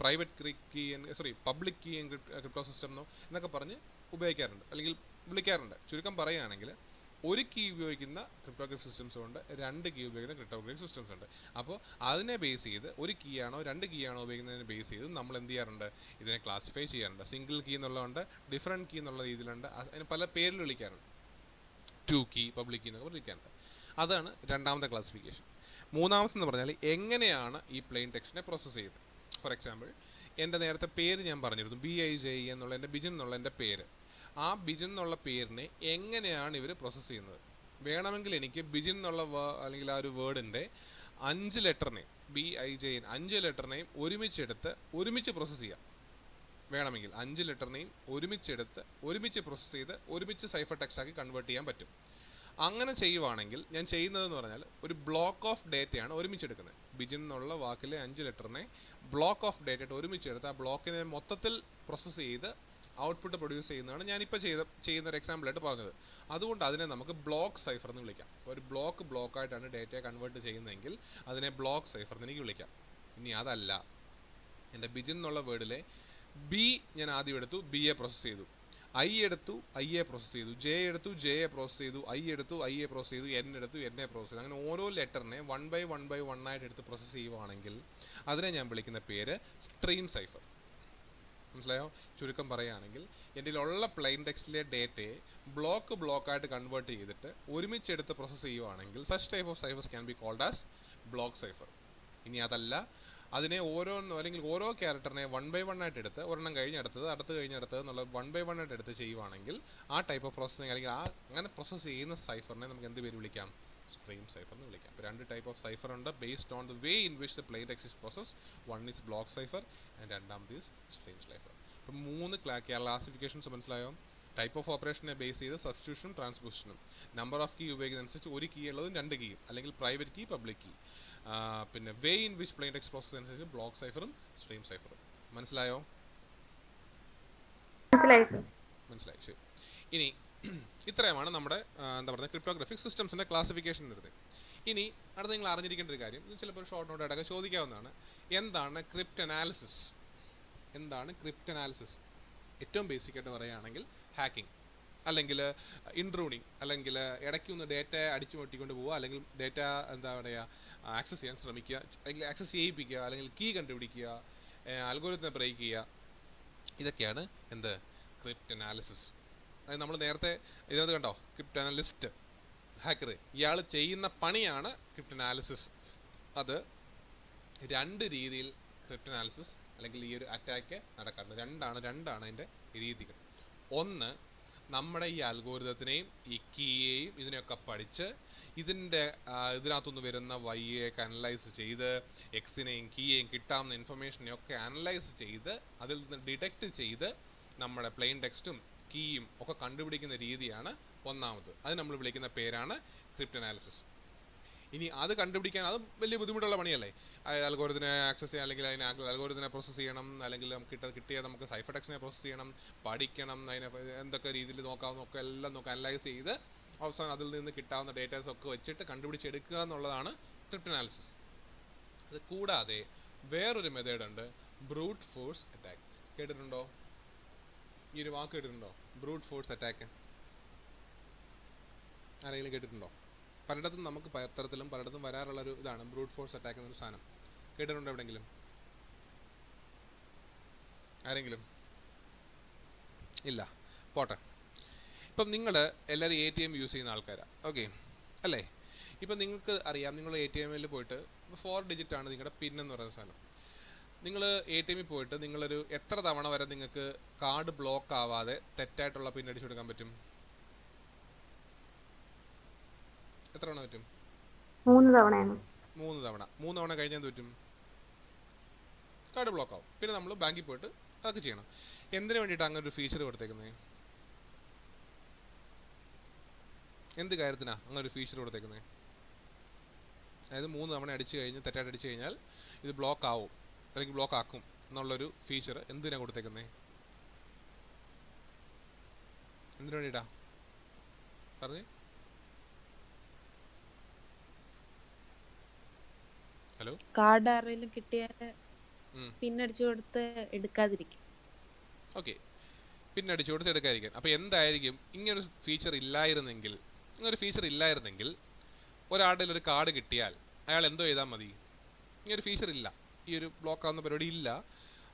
private key public key crypto system എന്നൊക്കെ പറഞ്ഞ് ഉപയോഗിക്കാറുണ്ട് അല്ലെങ്കിൽ വിളിക്കാറുണ്ട്. ചുരുക്കം പറയുകയാണെങ്കിൽ ഒരു കീ ഉപയോഗിക്കുന്ന ക്രിപ്റ്റോഗ്രാഫിക് സിസ്റ്റംസ് ഉണ്ട്, രണ്ട് കീ ഉപയോഗിക്കുന്ന ക്രിപ്റ്റോഗ്രാഫിക് സിസ്റ്റംസ് ഉണ്ട്. അപ്പോൾ അതിനെ ബേസ് ചെയ്ത് ഒരു കീ ആണോ രണ്ട് കീ ആണോ ഉപയോഗിക്കുന്നതിനെ ബേസ് ചെയ്ത് നമ്മൾ എന്ത് ചെയ്യാറുണ്ട്? ഇതിനെ ക്ലാസിഫൈ ചെയ്യാറുണ്ട്. സിംഗിൾ കീ എന്നുള്ളതുണ്ട്, ഡിഫറെൻറ്റ് കീ എന്നുള്ള രീതിയിലുണ്ട്, അതിന് പല പേരിൽ വിളിക്കാറുണ്ട്. 2 കീ, പബ്ലിക് കീ എന്നൊക്കെ വിളിക്കാറുണ്ട്. അതാണ് രണ്ടാമത്തെ ക്ലാസിഫിക്കേഷൻ. മൂന്നാമത്തെന്ന് പറഞ്ഞാൽ എങ്ങനെയാണ് ഈ പ്ലെയിൻ ടെക്സ്റ്റിനെ പ്രോസസ്സ് ചെയ്യുന്നത്. ഫോർ എക്സാമ്പിൾ, എൻ്റെ നേരത്തെ പേര് ഞാൻ പറഞ്ഞിരുന്നു, BIJE എന്നുള്ള എൻ്റെ ബിജിൻ എന്നുള്ള എൻ്റെ പേര്. ആ ബിജിൻ എന്നുള്ള പേരിനെ എങ്ങനെയാണ് ഇവർ പ്രോസസ്സ് ചെയ്യുന്നത്? വേണമെങ്കിൽ എനിക്ക് ബിജിൻ എന്നുള്ള അല്ലെങ്കിൽ ആ ഒരു വേർഡിൻ്റെ 5 ലെറ്ററിനെയും BIJE 5 ലെറ്ററിനെയും ഒരുമിച്ച് പ്രോസസ്സ് ചെയ്യാം. വേണമെങ്കിൽ 5 ലെറ്ററിനെയും ഒരുമിച്ച് പ്രോസസ്സ് ചെയ്ത് ഒരുമിച്ച് സൈഫർ ടെക്സ്റ്റ് ആക്കി കൺവേർട്ട് ചെയ്യാൻ പറ്റും. അങ്ങനെ ചെയ്യുവാണെങ്കിൽ ഞാൻ ചെയ്യുന്നതെന്ന് പറഞ്ഞാൽ ഒരു ബ്ലോക്ക് ഓഫ് ഡേറ്റയാണ് ഒരുമിച്ചെടുക്കുന്നത്. ബിജിൻ എന്നുള്ള വാക്കിലെ 5 ലെറ്ററിനെ ബ്ലോക്ക് ഓഫ് ഡേറ്റ ആയിട്ട് ഒരുമിച്ചെടുത്ത് ആ ബ്ലോക്കിനെ മൊത്തത്തിൽ പ്രോസസ്സ് ചെയ്ത് ഔട്ട്പുട്ട് പ്രൊഡ്യൂസ് ചെയ്യുന്നതാണ് ഞാനിപ്പോൾ ചെയ്യുന്ന ഒരു എക്സാമ്പിളായിട്ട് പറഞ്ഞത്. അതുകൊണ്ട് അതിനെ നമുക്ക് ബ്ലോക്ക് സൈഫർ എന്ന് വിളിക്കാം. ഒരു ബ്ലോക്കായിട്ടാണ് ഡേറ്റയെ കൺവേർട്ട് ചെയ്യുന്നതെങ്കിൽ അതിനെ ബ്ലോക്ക് സൈഫർ എന്ന് എനിക്ക് വിളിക്കാം. ഇനി അതല്ല, എൻ്റെ ബിജിൻ എന്നുള്ള വേർഡിലെ ബി ഞാൻ ആദ്യം എടുത്തു, ബി എ പ്രോസസ്സ് ചെയ്തു, ഐ എടുത്തു, ഐ എ പ്രോസസ്സ് ചെയ്തു, ജെ എടുത്തു, ജെ എ പ്രോസസ്സ് ചെയ്തു, ഐ എടുത്തു, ഐ എ പ്രോസസ്സ് ചെയ്തു, എൻ എടുത്തു, എൻ എ പ്രോസസ്സ് ചെയ്തു. അങ്ങനെ ഓരോ ലെറ്ററിനെ 1 by 1 ആയിട്ട് എടുത്ത് പ്രോസസ്സ് ചെയ്യുവാണെങ്കിൽ അതിനെ ഞാൻ വിളിക്കുന്ന പേര് സ്ട്രീം സൈഫർ. മനസ്സിലായോ? ചുരുക്കം പറയുകയാണെങ്കിൽ എൻ്റെ ഉള്ള പ്ലെയിൻ ടെക്സ്റ്റിലെ ഡേറ്റയെ ബ്ലോക്കായിട്ട് കൺവേർട്ട് ചെയ്തിട്ട് ഒരുമിച്ചെടുത്ത് പ്രോസസ്സ് ചെയ്യുവാണെങ്കിൽ such type of ciphers can be called as block cipher. ഇനി അതല്ല, അതിനെ അല്ലെങ്കിൽ ഓരോ ക്യാരക്ടറിനെ 1 by 1 ആയിട്ട് എടുത്ത് ഒരെണ്ണം കഴിഞ്ഞെടുത്തത് എന്നുള്ള 1 by 1 ആയിട്ട് എടുത്ത് ചെയ്യുവാണെങ്കിൽ ആ ടൈപ്പ് ഓഫ് പ്രോസസ്സിങ് അല്ലെങ്കിൽ അങ്ങനെ പ്രോസസ്സ് ചെയ്യുന്ന സൈഫറിനെ നമുക്ക് എന്ത് പേര് വിളിക്കാം? സ്ട്രീം സൈഫർ എന്ന് വിളിക്കാം. അപ്പോൾ 2 ടൈപ്പ് ഓഫ് സൈഫർ ഉണ്ട് based on the way in which the plain text is processed. One is block cipher and രണ്ടാമത് ഈസ് സ്ട്രീം സൈഫർ. അപ്പോൾ 3 ക്ലാസിഫിക്കേഷൻസ് മനസ്സിലായോ? ടൈപ്പ് ഓഫ് ഓപ്പറേഷനെ ബേസ് ചെയ്ത് സബ്സ്റ്റിറ്റ്യൂഷനും ട്രാൻസ്പോസിഷനും, നമ്പർ ഓഫ് കീ ഉപയോഗിക്കുന്നതനുസരിച്ച് ഒരു കീ ഉള്ളതും 2 കീയും, അല്ലെങ്കിൽ പ്രൈവറ്റ് കീ, പബ്ലിക് കീ, പിന്നെ way in which plain text process അനുസരിച്ച് ബ്ലോക്ക് സൈഫറും സ്ട്രീം സൈഫറും. മനസ്സിലായോ? മനസ്സിലായി. ശരി. ഇനി ഇത്രയുമാണ് നമ്മുടെ എന്താ പറയുക ക്രിപ്റ്റോഗ്രാഫിക് സിസ്റ്റംസിൻ്റെ ക്ലാസിഫിക്കേഷൻ വരുന്നത്. ഇനി അടുത്ത് നിങ്ങൾ അറിഞ്ഞിരിക്കേണ്ട ഒരു കാര്യം, ഇത് ചിലപ്പോൾ ഷോർട്ട് നോട്ടായിട്ടൊക്കെ ചോദിക്കാവുന്നതാണ്. എന്താണ് ക്രിപ്റ്റ് അനാലിസിസ്? എന്താണ് ക്രിപ്റ്റ് അനാലിസിസ്? ഏറ്റവും ബേസിക്കായിട്ട് പറയുകയാണെങ്കിൽ ഹാക്കിംഗ്, അല്ലെങ്കിൽ ഇൻട്രൂഡിങ്, അല്ലെങ്കിൽ ഇടയ്ക്കൊന്ന് ഡേറ്റ അടിച്ചു പൊട്ടിക്കൊണ്ട് പോവുക, അല്ലെങ്കിൽ ഡേറ്റ എന്താ പറയുക ആക്സസ് ചെയ്യാൻ ശ്രമിക്കുക, അല്ലെങ്കിൽ ആക്സസ് ചെയ്യിപ്പിക്കുക, അല്ലെങ്കിൽ കീ കണ്ടുപിടിക്കുക, അൽഗോരിതത്തിനെ ബ്രേക്ക് ചെയ്യുക. ഇതൊക്കെയാണ് എന്ത്? Crypt analysis. അതായത് നമ്മൾ നേരത്തെ ഇതിനകത്ത് കണ്ടോ, ക്രിപ്റ്റ് അനലിസ്റ്റ്, ഹാക്കർ, ഇയാൾ ചെയ്യുന്ന പണിയാണ് ക്രിപ്റ്റ് അനാലിസിസ്. അത് 2 രീതിയിൽ ക്രിപ്റ്റ് അനാലിസിസ് അല്ലെങ്കിൽ ഈ ഒരു അറ്റാക്ക് നടക്കാറുണ്ട്. രണ്ടാണ് അതിൻ്റെ രീതികൾ. ഒന്ന്, നമ്മുടെ ഈ അൽഗോരിതത്തിനെയും ഈ കീയെയും ഇതിനെയൊക്കെ പഠിച്ച് ഇതിനകത്തുനിന്ന് വരുന്ന വൈയൊക്കെ അനലൈസ് ചെയ്ത് എക്സിനെയും കീയെയും കിട്ടാവുന്ന ഇൻഫർമേഷനെയൊക്കെ അനലൈസ് ചെയ്ത് അതിൽ നിന്ന് ഡിറ്റക്റ്റ് ചെയ്ത് നമ്മുടെ പ്ലെയിൻ ടെക്സ്റ്റും കീയും ഒക്കെ കണ്ടുപിടിക്കുന്ന രീതിയാണ് ഒന്നാമത്. അത് നമ്മൾ വിളിക്കുന്ന പേരാണ് ക്രിപ്റ്റ് അനാലിസിസ്. ഇനി അത് കണ്ടുപിടിക്കാൻ അത് വലിയ ബുദ്ധിമുട്ടുള്ള പണിയല്ലേ? അൽഗോരിതത്തിനെ ആക്സസ് ചെയ്യാൻ, അല്ലെങ്കിൽ അതിനെ അൽഗോരിതത്തിനെ പ്രോസസ്സ് ചെയ്യണം, അല്ലെങ്കിൽ കിട്ടിയാൽ നമുക്ക് സൈഫർ ടെക്സ്റ്റിനെ പ്രോസസ്സ് ചെയ്യണം, പഠിക്കണം, അതിനെ എന്തൊക്കെ രീതിയിൽ നോക്കാവുന്നൊക്കെ എല്ലാം അനലൈസ് ചെയ്ത് അവസാനം അതിൽ നിന്ന് കിട്ടാവുന്ന ഡേറ്റാസ് ഒക്കെ വെച്ചിട്ട് കണ്ടുപിടിച്ചെടുക്കുക എന്നുള്ളതാണ് ക്രിപ്റ്റ് അനാലിസിസ്. അത് കൂടാതെ വേറൊരു മെത്തേഡുണ്ട്, ബ്രൂട്ട് ഫോഴ്സ് അറ്റാക്ക്. കേട്ടിട്ടുണ്ടോ? ഈ ഒരു വാക്ക് കേട്ടിട്ടുണ്ടോ? ബ്രൂട്ട് ഫോഴ്സ് അറ്റാക്ക് ആരെങ്കിലും കേട്ടിട്ടുണ്ടോ? പലയിടത്തും നമുക്ക് പത്രത്തിലും പലയിടത്തും വരാറുള്ളൊരു ഇതാണ് ബ്രൂട്ട് ഫോഴ്സ് അറ്റാക്ക് എന്നൊരു സാധനം. കേട്ടിട്ടുണ്ടോ എവിടെയെങ്കിലും? ആരെങ്കിലും? ഇല്ല, പോട്ടെ. ഇപ്പം നിങ്ങൾ എല്ലാവരും ATM യൂസ് ചെയ്യുന്ന ആൾക്കാരാണ്, ഓക്കെ അല്ലേ? ഇപ്പം നിങ്ങൾക്ക് അറിയാം, നിങ്ങൾ ATM-ൽ പോയിട്ട് 4 ഡിജിറ്റാണ് നിങ്ങളുടെ പിൻ എന്ന് പറയുന്ന സാധനം. നിങ്ങൾ ATM-ൽ പോയിട്ട് നിങ്ങളൊരു എത്ര തവണ വരെ നിങ്ങൾക്ക് കാർഡ് ബ്ലോക്ക് ആവാതെ തെറ്റായിട്ടുള്ള പിൻ അടിച്ചു കൊടുക്കാൻ പറ്റും? എത്ര തവണ പറ്റും? 3 തവണയാണ്. 3 തവണ. 3 തവണ കഴിഞ്ഞാൽ എന്ത് പറ്റും? കാർഡ് ബ്ലോക്ക് ആവും. പിന്നെ നമ്മൾ ബാങ്കിൽ പോയിട്ട് അതൊക്കെ ചെയ്യണം. എന്തിനു വേണ്ടിയിട്ടാണ് അങ്ങനെ ഒരു ഫീച്ചർ കൊടുത്തേക്കുന്നത്? എന്ത് കാര്യത്തിനാണ് അങ്ങനെ ഒരു ഫീച്ചർ കൊടുത്തേക്കുന്നത്? അതായത് 3 തവണ തെറ്റായിട്ട് അടിച്ചു കഴിഞ്ഞാൽ ഇത് ബ്ലോക്ക് ആവും അല്ലെങ്കിൽ ബ്ലോക്ക് ആക്കും എന്നുള്ളൊരു ഫീച്ചർ എന്തിനാണ് കൊടുത്തേക്കുന്നത്? എന്തിനു വേണ്ടിയിട്ടാ പറഞ്ഞേ? ഹലോ, കാർഡ് ആരെങ്കിലും കിട്ടിയാൽ പിന്നടിച്ചു കൊടുത്ത് എടുക്കാതിരിക്കും. ഓക്കെ, പിന്നടിച്ചു കൊടുത്ത് എടുക്കാതിരിക്കാൻ. അപ്പോൾ എന്തായിരിക്കും ഇങ്ങനൊരു ഫീച്ചർ ഇല്ലായിരുന്നെങ്കിൽ ഒരാളുടെ ഒരു കാർഡ് കിട്ടിയാൽ അയാൾ എന്തോ ചെയ്താൽ മതി? ഇങ്ങനൊരു ഫീച്ചർ ഇല്ല, ഈ ഒരു ബ്ലോക്ക് ആവുന്ന പരിപാടി ഇല്ല.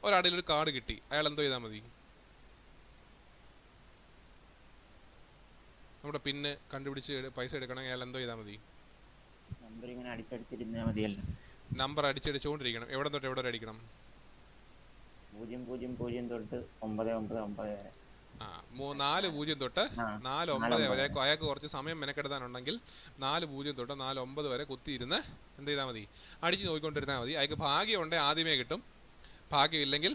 ഒരാളുടെ ഒരു കാർഡ് കിട്ടി, അയാൾ എന്തോ ചെയ്താൽ മതി? നമ്മുടെ പിന്ന് കണ്ടുപിടിച്ച് പൈസ എടുക്കണമെങ്കിൽ അയാൾ എന്തോ ചെയ്താൽ മതി? നമ്പർ അടിച്ചടിച്ചുകൊണ്ടിരിക്കണം. എവിടെ തൊട്ട് എവിടെ വരെ അടിക്കണം? 000 തൊട്ട് 999 വരെ. 40 തൊട്ട് 49 വരെ. അയാൾക്ക് കുറച്ച് സമയം മെനക്കെടുത്താനുണ്ടെങ്കിൽ 40 തൊട്ട് 49 വരെ കുത്തിയിരുന്ന് എന്ത് ചെയ്താൽ മതി? അടിച്ച് നോക്കിക്കൊണ്ടിരുന്നാൽ മതി. അയാൾക്ക് ഭാഗ്യമുണ്ടെങ്കിൽ ആദ്യമേ കിട്ടും, ഭാഗ്യമില്ലെങ്കിൽ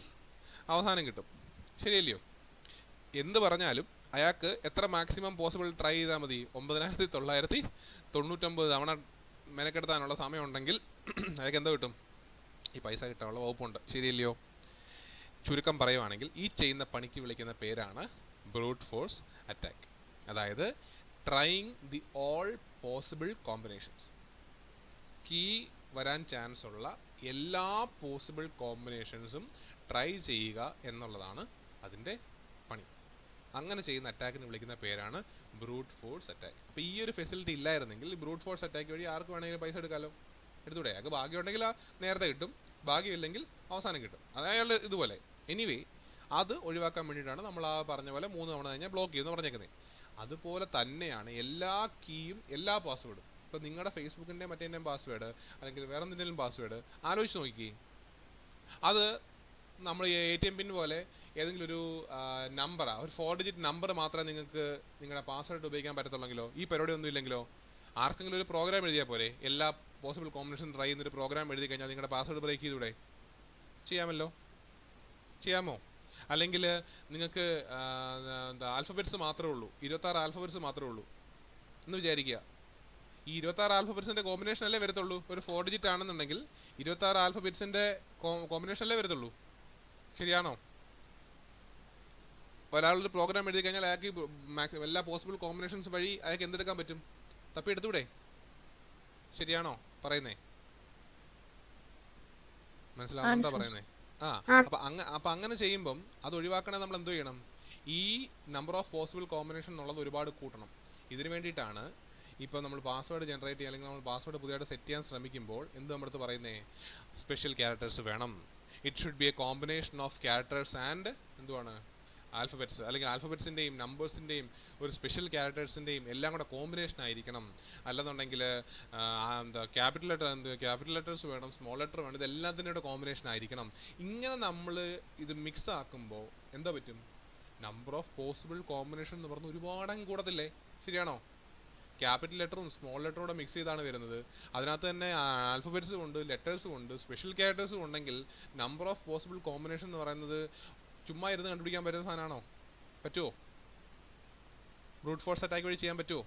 അവസാനം കിട്ടും. ശരിയല്ലയോ? എന്ത് പറഞ്ഞാലും അയാൾക്ക് എത്ര മാക്സിമം പോസിബിൾ ട്രൈ ചെയ്താൽ മതി? 9999 തവണ മെനക്കെടുത്താനുള്ള സമയം ഉണ്ടെങ്കിൽ അയാൾക്ക് എന്തോ കിട്ടും? ഈ പൈസ കിട്ടാനുള്ള വകുപ്പുണ്ട്. ശരിയല്ലയോ? ചുരുക്കം പറയുവാണെങ്കിൽ ഈ ചെയ്യുന്ന പണിക്ക് വിളിക്കുന്ന പേരാണ് ബ്രൂട്ട് ഫോഴ്സ് അറ്റാക്ക്. അതായത് trying all possible combinations. Key വരാൻ ചാൻസ് ഉള്ള എല്ലാ പോസിബിൾ കോമ്പിനേഷൻസും ട്രൈ ചെയ്യുക എന്നുള്ളതാണ് അതിൻ്റെ പണി. അങ്ങനെ ചെയ്യുന്ന അറ്റാക്കിന് വിളിക്കുന്ന പേരാണ് ബ്രൂട്ട് ഫോഴ്സ് അറ്റാക്ക്. അപ്പോൾ ഈ ഒരു ഫെസിലിറ്റി ഇല്ലായിരുന്നെങ്കിൽ ബ്രൂട്ട് ഫോഴ്സ് അറ്റാക്ക് വഴി ആർക്ക് വേണമെങ്കിലും പൈസ എടുക്കാമല്ലോ, എടുത്തൂടെ? അയാൾക്ക് ഭാഗ്യം ഉണ്ടെങ്കിൽ നേരത്തെ കിട്ടും, ഭാഗ്യമില്ലെങ്കിൽ അവസാനം കിട്ടും. അയാൾ ഇതുപോലെ. എനിവേ, അത് ഒഴിവാക്കാൻ വേണ്ടിയിട്ടാണ് നമ്മൾ ആ പറഞ്ഞ പോലെ 3 തവണ കഴിഞ്ഞാൽ ബ്ലോക്ക് ചെയ്യുമെന്ന് പറഞ്ഞേക്കുന്നത്. അതുപോലെ തന്നെയാണ് എല്ലാ കീയും എല്ലാ പാസ്വേഡും. ഇപ്പോൾ നിങ്ങളുടെ ഫേസ്ബുക്കിൻ്റെ മറ്റേതിൻ്റെയും പാസ്വേഡ് അല്ലെങ്കിൽ വേറെ എന്തിൻ്റെയും പാസ്വേഡ് ആലോചിച്ച് നോക്കിക്കേ. അത് നമ്മൾ ATM പിൻ പോലെ ഏതെങ്കിലും ഒരു നമ്പറാണ്, ഒരു 4 ഡിജിറ്റ് നമ്പർ മാത്രമേ നിങ്ങൾക്ക് നിങ്ങളുടെ പാസ്വേഡ് ഉപയോഗിക്കാൻ പറ്റത്തുള്ളെങ്കിലോ, ഈ പരിപാടി ഒന്നും ഇല്ലെങ്കിലോ, ആർക്കെങ്കിലും ഒരു പ്രോഗ്രാം എഴുതിയാൽ പോരെ? എല്ലാ പോസിബിൾ കോമ്പിനേഷൻ ട്രൈ ചെയ്യുന്നൊരു പ്രോഗ്രാം എഴുതി കഴിഞ്ഞാൽ നിങ്ങളുടെ പാസ്വേഡ് ബ്രേക്ക് ചെയ്തൂടെ? ചെയ്യാമല്ലോ, ചെയ്യാമോ? അല്ലെങ്കിൽ നിങ്ങൾക്ക് എന്താ ആൽഫബറ്റ്സ് മാത്രമേ ഉള്ളൂ, 26 ആൽഫബറ്റ്സ് മാത്രമേ ഉള്ളൂ എന്ന് വിചാരിക്കുക. ഈ 26 ആൽഫബറ്റ്സിൻ്റെ കോമ്പിനേഷൻ അല്ലേ വരത്തുള്ളൂ. ഒരു 4 ഡിജിറ്റ് ആണെന്നുണ്ടെങ്കിൽ 26 ആൽഫബറ്റ്സിൻ്റെ കോമ്പിനേഷൻ അല്ലേ വരത്തുള്ളൂ. ശരിയാണോ? ഒരാളൊരു പ്രോഗ്രാം എഴുതി കഴിഞ്ഞാൽ അയാൾക്ക് എല്ലാ പോസിബിൾ കോമ്പിനേഷൻസ് വഴി അയാൾക്ക് എന്തെടുക്കാൻ പറ്റും? തപ്പിയെടുത്തൂടെ? ശരിയാണോ പറയുന്നേ? മനസ്സിലാവുന്നുണ്ടോ പറയുന്നേ? അപ്പം അങ്ങനെ ചെയ്യുമ്പം അത് ഒഴിവാക്കണേ നമ്മൾ എന്തോ ചെയ്യണം? ഈ നമ്പർ ഓഫ് പോസിബിൾ കോമ്പിനേഷൻ എന്നുള്ളത് ഒരുപാട് കൂട്ടണം. ഇതിന് വേണ്ടിയിട്ടാണ് ഇപ്പോൾ നമ്മൾ പാസ്വേഡ് ജനറേറ്റ് ചെയ്യുക അല്ലെങ്കിൽ നമ്മൾ പാസ്വേഡ് പുതിയതായിട്ട് സെറ്റ് ചെയ്യാൻ ശ്രമിക്കുമ്പോൾ എന്ത് നമ്മുടെ അടുത്ത് പറയുന്നേ? സ്പെഷ്യൽ ക്യാരക്ടേഴ്സ് വേണം. It should be A combination of characters and എന്തുവാണ് ആൽഫബറ്റ്സ്, അല്ലെങ്കിൽ ആൽഫബറ്റ്സിൻ്റെയും നമ്പേഴ്സിൻ്റെയും ഒരു സ്പെഷ്യൽ ക്യാരക്ടേഴ്സിൻ്റെയും എല്ലാം കൂടെ കോമ്പിനേഷൻ ആയിരിക്കണം. അല്ലെന്നുണ്ടെങ്കിൽ എന്താ ക്യാപിറ്റൽ ലെറ്റേഴ്സ് വേണം, സ്മോൾ ലെറ്റർ വേണം, ഇതെല്ലാത്തിൻ്റെ കോമ്പിനേഷൻ ആയിരിക്കണം. ഇങ്ങനെ നമ്മൾ ഇത് മിക്സ് ആക്കുമ്പോൾ എന്താ പറ്റും? നമ്പർ ഓഫ് പോസിബിൾ കോമ്പിനേഷൻ എന്ന് പറഞ്ഞ് ഒരുപാടങ്ങ് കൂടത്തില്ലേ? ശരിയാണോ? ക്യാപിറ്റൽ ലെറ്ററും സ്മോൾ ലെറ്ററും കൂടെ മിക്സ് ചെയ്താണ് വരുന്നത്. അതിനകത്ത് തന്നെ ആൽഫബറ്റ്സും ഉണ്ട്, ലെറ്റേഴ്സും ഉണ്ട്, സ്പെഷ്യൽ ക്യാരക്ടേഴ്സും ഉണ്ടെങ്കിൽ നമ്പർ ഓഫ് പോസിബിൾ കോമ്പിനേഷൻ എന്ന് പറയുന്നത് ചുമ്മാ ഇരുന്ന് കണ്ടുപിടിക്കാൻ പറ്റുന്ന സാധനമാണോ? പറ്റുമോ? ബ്രൂട്ട് ഫോഴ്സ് അറ്റാക്ക് വഴി ചെയ്യാൻ പറ്റുമോ?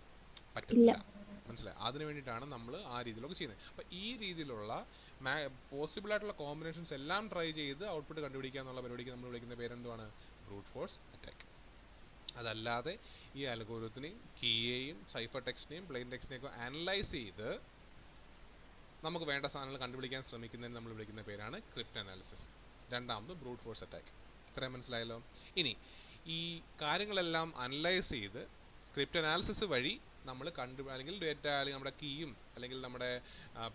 പറ്റില്ല. മനസ്സിലായി? അതിന് വേണ്ടിയിട്ടാണ് നമ്മൾ ആ രീതിയിലൊക്കെ ചെയ്യുന്നത്. അപ്പോൾ ഈ രീതിയിലുള്ള പോസിബിൾ ആയിട്ടുള്ള കോമ്പിനേഷൻസ് എല്ലാം ട്രൈ ചെയ്ത് ഔട്ട്പുട്ട് കണ്ടുപിടിക്കുക എന്നുള്ള പരിപാടിക്ക് നമ്മൾ വിളിക്കുന്ന പേരെന്തുവാണ്? Brute force attack. അതല്ലാതെ ഈ അൽഗോരിതത്തിനെയും കീയെയും സൈഫർ ടെക്സ്റ്റിനെയും പ്ലെയിൻ ടെക്സ്റ്റിനെയും ഒക്കെ അനലൈസ് ചെയ്ത് നമുക്ക് വേണ്ട സാധനങ്ങൾ കണ്ടുപിടിക്കാൻ ശ്രമിക്കുന്നതിന് നമ്മൾ വിളിക്കുന്ന പേരാണ് ക്രിപ്റ്റ് അനാലിസിസ്. രണ്ടാമത് ബ്രൂട്ട് ഫോഴ്സ് അറ്റാക്ക്. ഇത്രയും മനസ്സിലായല്ലോ? ഇനി ഈ കാര്യങ്ങളെല്ലാം അനലൈസ് ചെയ്ത് ക്രിപ്റ്റ് അനാലിസിസ് വഴി നമ്മൾ അല്ലെങ്കിൽ ഡേറ്റ അല്ലെങ്കിൽ നമ്മുടെ കീയും അല്ലെങ്കിൽ നമ്മുടെ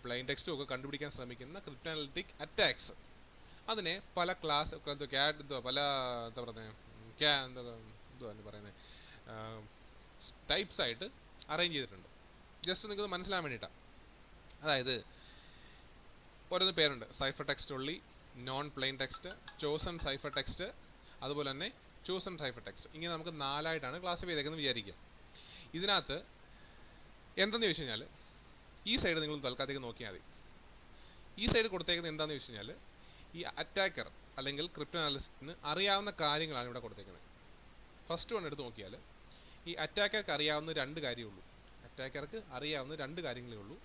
പ്ലെയിൻ ടെക്സ്റ്റും ഒക്കെ കണ്ടുപിടിക്കാൻ ശ്രമിക്കുന്ന ക്രിപ്റ്റ് അനാലിറ്റിക് അറ്റാക്സ്, അതിനെ പല ക്ലാസ് പല എന്താ പറയുന്നത് ടൈപ്സ് ആയിട്ട് അറേഞ്ച് ചെയ്തിട്ടുണ്ട്. ജസ്റ്റ് നിങ്ങൾക്ക് മനസ്സിലാൻ വേണ്ടിയിട്ടാണ്. അതായത് ഓരോന്ന് പേരുണ്ട്. സൈഫർ ടെക്സ്റ്റ് ഉള്ളി, known plain text, chosen cipher text, അതുപോലെ തന്നെ ചോസൺ സൈഫർ ടെക്സ്റ്റ്. ഇങ്ങനെ നമുക്ക് 4ആയിട്ടാണ് ക്ലാസിഫൈ ചെയ്തേക്കുന്നത് വിചാരിക്കുക. ഇതിനകത്ത് എന്തെന്ന് ചോദിച്ചു കഴിഞ്ഞാൽ ഈ സൈഡ് നിങ്ങൾ തൽക്കാലത്തേക്ക് നോക്കിയാൽ മതി. ഈ സൈഡ് കൊടുത്തേക്കുന്നത് എന്താണെന്ന് ചോദിച്ചു കഴിഞ്ഞാൽ ഈ അറ്റാക്കർ അല്ലെങ്കിൽ ക്രിപ്റ്റ് അനാലിസ്റ്റിന് അറിയാവുന്ന കാര്യങ്ങളാണ് ഇവിടെ കൊടുത്തേക്കുന്നത്. ഫസ്റ്റ് വൺ എടുത്ത് നോക്കിയാൽ ഈ അറ്റാക്കർക്ക് അറിയാവുന്ന 2 കാര്യമേ ഉള്ളൂ. അറ്റാക്കർക്ക് അറിയാവുന്ന 2 കാര്യങ്ങളേ ഉള്ളൂ.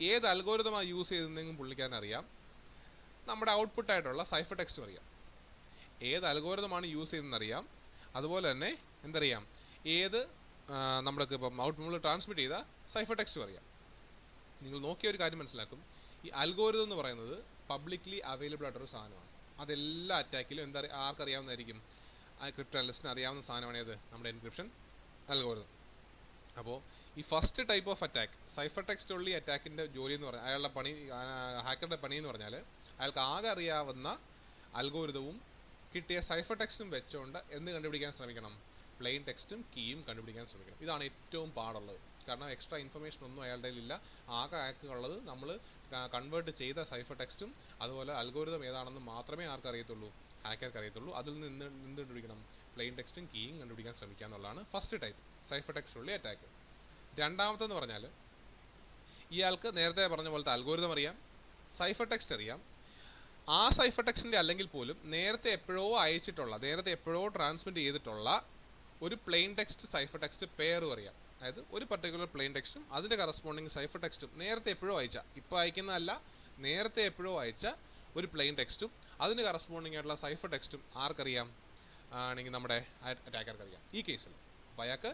ഏത് അൽഗോരിതമാണ് യൂസ് ചെയ്തതെങ്കിലും പുള്ളിക്കാരൻ അറിയാം. നമ്മുടെ ഔട്ട്പുട്ടായിട്ടുള്ള സൈഫർ ടെക്സ്റ്റും അറിയാം. ഏത് അൽഗോരിതമാണ് യൂസ് ചെയ്തതെന്ന് അറിയാം. അതുപോലെ തന്നെ എന്തറിയാം? ഏത് നമ്മൾക്ക് ഇപ്പം നമ്മൾ ട്രാൻസ്മിറ്റ് ചെയ്ത സൈഫർ ടെക്സ്റ്റും അറിയാം. നിങ്ങൾ നോക്കിയ ഒരു കാര്യം മനസ്സിലാക്കും. ഈ അൽഗോരിതം എന്ന് പറയുന്നത് പബ്ലിക്ലി അവൈലബിൾ ആയിട്ടൊരു സാധനമാണ്. അതെല്ലാ അറ്റാക്കിലും ആർക്കറിയാവുന്നതായിരിക്കും? ആ ക്രിപ്റ്റ് അനാലിസ്റ്റിന് അറിയാവുന്ന സാധനമാണ് ഏത്? നമ്മുടെ എൻക്രിപ്ഷൻ അൽഗോരിതം. അപ്പോൾ ഈ first type of attack, cipher text ഉള്ളി അറ്റാക്കിൻ്റെ ജോലി എന്ന് പറഞ്ഞാൽ അയാളുടെ പണി, ഹാക്കറുടെ പണി എന്ന് പറഞ്ഞാൽ അയാൾക്ക് ആകെ അറിയാവുന്ന അൽഗോരിതവും കിട്ടിയ സൈഫർ ടെക്സ്റ്റും വെച്ചുകൊണ്ട് എന്ത് കണ്ടുപിടിക്കാൻ ശ്രമിക്കണം? പ്ലെയിൻ ടെക്സ്റ്റും കീയും കണ്ടുപിടിക്കാൻ ശ്രമിക്കണം. ഇതാണ് ഏറ്റവും പാടുള്ളത്. കാരണം എക്സ്ട്രാ ഇൻഫർമേഷൻ ഒന്നും അയാളുടെ ഇല്ല. ആകെ അയാൾക്കുള്ളത് നമ്മൾ കൺവേർട്ട് ചെയ്ത സൈഫർ ടെക്സ്റ്റും അതുപോലെ അൽഗോരിതം ഏതാണെന്ന് മാത്രമേ ആർക്കറിയത്തുള്ളൂ? ഹാക്കർക്ക് അറിയത്തുള്ളൂ. അതിൽ നിന്ന് എന്ത് കണ്ടുപിടിക്കണം? പ്ലെയിൻ ടെക്സ്റ്റും കീയും കണ്ടുപിടിക്കാൻ ശ്രമിക്കുക എന്നുള്ളതാണ് ഫസ്റ്റ് ടൈപ്പ്, സൈഫർ ടെക്സ്റ്റ് ഉള്ളി അറ്റാക്ക്. രണ്ടാമത്തെന്ന് പറഞ്ഞാൽ ഇയാൾക്ക് നേരത്തെ പറഞ്ഞ പോലത്തെ അൽഗോരിതം അറിയാം, സൈഫർ ടെക്സ്റ്റ് അറിയാം. ആ സൈഫർ ടെക്സ്റ്റിൻ്റെ അല്ലെങ്കിൽ പോലും നേരത്തെ എപ്പോഴോ ട്രാൻസ്മിറ്റ് ചെയ്തിട്ടുള്ള ഒരു പ്ലെയിൻ ടെക്സ്റ്റ് സൈഫർ ടെക്സ്റ്റ് പെയറും അറിയാം. അതായത് ഒരു പർട്ടിക്കുലർ പ്ലെയിൻ ടെക്സ്റ്റും അതിൻ്റെ കറസ്പോണ്ടിങ് സൈഫർ ടെക്സ്റ്റും നേരത്തെ എപ്പോഴോ അയച്ച, ഇപ്പോൾ അയക്കുന്നതല്ല, നേരത്തെ എപ്പോഴോ അയച്ച ഒരു പ്ലെയിൻ ടെക്സ്റ്റും അതിന് കറസ്പോണ്ടിങ് ആയിട്ടുള്ള സൈഫർ ടെക്സ്റ്റും ആർക്കറിയാം? ആണെങ്കിൽ നമ്മുടെ അറ്റാക്കർക്ക് അറിയാം. ഈ കേസിൽ അപ്പോൾ അയാൾക്ക്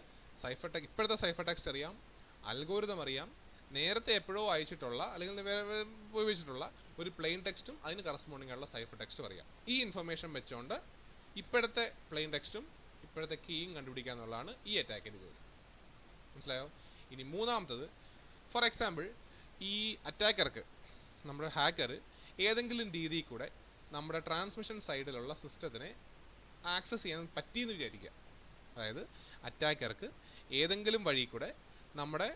ഇപ്പോഴത്തെ സൈഫർ ടെക്സ്റ്റ് അറിയാം, അൽഗോരിതം അറിയാം, നേരത്തെ എപ്പോഴോ അയച്ചിട്ടുള്ള അല്ലെങ്കിൽ ഉപയോഗിച്ചിട്ടുള്ള ഒരു പ്ലെയിൻ ടെക്സ്റ്റും അതിന് കറസ്പോണ്ടിങ് ആയിട്ടുള്ള സൈഫർ ടെക്സ്റ്റും അറിയാം. ഈ ഇൻഫർമേഷൻ വെച്ചുകൊണ്ട് ഇപ്പോഴത്തെ പ്ലെയിൻ ടെക്സ്റ്റും ഇപ്പോഴത്തെ കീയും കണ്ടുപിടിക്കുക എന്നുള്ളതാണ് ഈ അറ്റാക്കിൻ്റെ ജോലി. മനസ്സിലായോ? ഇനി മൂന്നാമത്തത്, ഫോർ എക്സാമ്പിൾ ഈ അറ്റാക്കർക്ക്, നമ്മുടെ ഹാക്കർ ഏതെങ്കിലും രീതിയിൽ കൂടെ നമ്മുടെ ട്രാൻസ്മിഷൻ സൈഡിലുള്ള സിസ്റ്റത്തിനെ ആക്സസ് ചെയ്യാൻ പറ്റിയെന്ന് വിചാരിക്കുക. അതായത് അറ്റാക്കർക്ക് ഏതെങ്കിലും വഴി കൂടെ നമ്മുടെ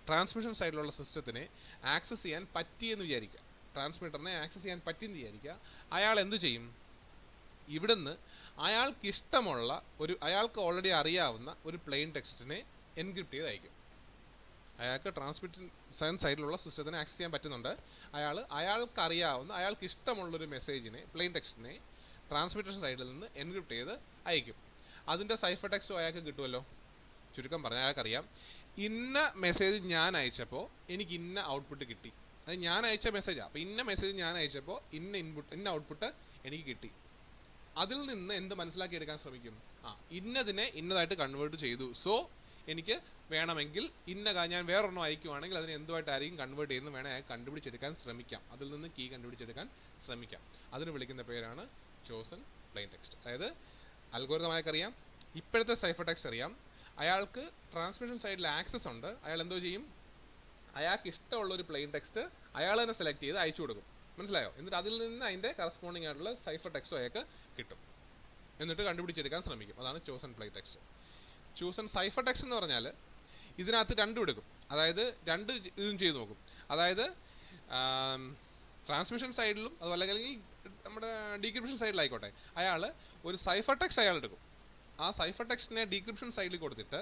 ട്രാൻസ്മിഷൻ സൈഡിലുള്ള സിസ്റ്റത്തിനെ ആക്സസ് ചെയ്യാൻ പറ്റിയെന്ന് വിചാരിക്കുക, ട്രാൻസ്മിറ്ററിനെ ആക്സസ് ചെയ്യാൻ പറ്റിയെന്ന് വിചാരിക്കുക. അയാൾ എന്തു ചെയ്യും? ഇവിടുന്ന് അയാൾക്കിഷ്ടമുള്ള അയാൾക്ക് ഓൾറെഡി അറിയാവുന്ന ഒരു പ്ലെയിൻ ടെക്സ്റ്റിനെ എൻക്രിപ്റ്റ് ചെയ്ത് അയക്കും. അയാൾക്ക് ട്രാൻസ്മിഷൻ സൈഡിലുള്ള സിസ്റ്റത്തിനെ ആക്സസ് ചെയ്യാൻ പറ്റുന്നുണ്ട്. അയാൾക്കറിയാവുന്ന അയാൾക്ക് ഇഷ്ടമുള്ളൊരു മെസ്സേജിനെ, പ്ലെയിൻ ടെക്സ്റ്റിനെ ട്രാൻസ്മിറ്റേഷൻ സൈഡിൽ നിന്ന് എൻക്രിപ്റ്റ് ചെയ്ത് അയക്കും. അതിൻ്റെ സൈഫർ ടെക്സ്റ്റും അയാൾക്ക് കിട്ടുമല്ലോ. ചുരുക്കം പറഞ്ഞാൽ അയാൾക്കറിയാം, ഇന്ന മെസ്സേജ് ഞാൻ അയച്ചപ്പോൾ എനിക്ക് ഇന്ന ഔട്ട്പുട്ട് കിട്ടി. അത് ഞാൻ അയച്ച മെസ്സേജാണ്. അപ്പോൾ ഇന്ന മെസ്സേജ് ഞാൻ അയച്ചപ്പോൾ ഇന്ന ഔട്ട്പുട്ട് എനിക്ക് കിട്ടി. അതിൽ നിന്ന് എന്ത് മനസ്സിലാക്കിയെടുക്കാൻ ശ്രമിക്കും? ഇന്നതിനെ ഇന്നതായിട്ട് കൺവേർട്ട് ചെയ്തു. സോ എനിക്ക് വേണമെങ്കിൽ ഞാൻ വേറൊരെണ്ണം അയക്കുവാണെങ്കിൽ അതിനെ എന്തുമായിട്ടായിരിക്കും കൺവേർട്ട് ചെയ്യുന്നത് വേണേൽ അയാൾ കണ്ടുപിടിച്ചെടുക്കാൻ ശ്രമിക്കാം. അതിൽ നിന്ന് കീ കണ്ടുപിടിച്ചെടുക്കാൻ ശ്രമിക്കാം. അതിന് വിളിക്കുന്ന പേരാണ് ചോസൺ പ്ലെയിൻ ടെക്സ്റ്റ്. അതായത് അൽഗോരിതം അയാൾക്കറിയാം, ഇപ്പോഴത്തെ സൈഫർ ടെക്സ്റ്റ് അറിയാം, അയാൾക്ക് ട്രാൻസ്മിഷൻ സൈഡിൽ ആക്സസ് ഉണ്ട്. അയാൾ എന്തോ ചെയ്യും? അയാൾക്ക് ഇഷ്ടമുള്ളൊരു പ്ലെയിൻ ടെക്സ്റ്റ് അയാൾ തന്നെ സെലക്ട് ചെയ്ത് അയച്ചു കൊടുക്കും. മനസ്സിലായോ? എന്നിട്ട് അതിൽ നിന്ന് അതിൻ്റെ കറസ്പോണ്ടിങ് ആയിട്ടുള്ള സൈഫർ ടെക്സ്റ്റോ അയാൾക്ക് കിട്ടും. എന്നിട്ട് കണ്ടുപിടിച്ചെടുക്കാൻ ശ്രമിക്കും. അതാണ് chosen plain text. Chosen cipher text എന്ന് പറഞ്ഞാൽ ഇതിനകത്ത് രണ്ടും എടുക്കും. അതായത് രണ്ട് ഇതും ചെയ്ത് നോക്കും. അതായത് ട്രാൻസ്മിഷൻ സൈഡിലും അതുപോലെ അല്ലെങ്കിൽ നമ്മുടെ ഡീക്രിപ്ഷൻ സൈഡിലായിക്കോട്ടെ, അയാൾ ഒരു സൈഫർ ടെക്സ്റ്റ് അയാൾ എടുക്കും. ആ സൈഫർ ടെക്സ്റ്റിനെ ഡീക്രിപ്ഷൻ സൈഡിൽ കൊടുത്തിട്ട്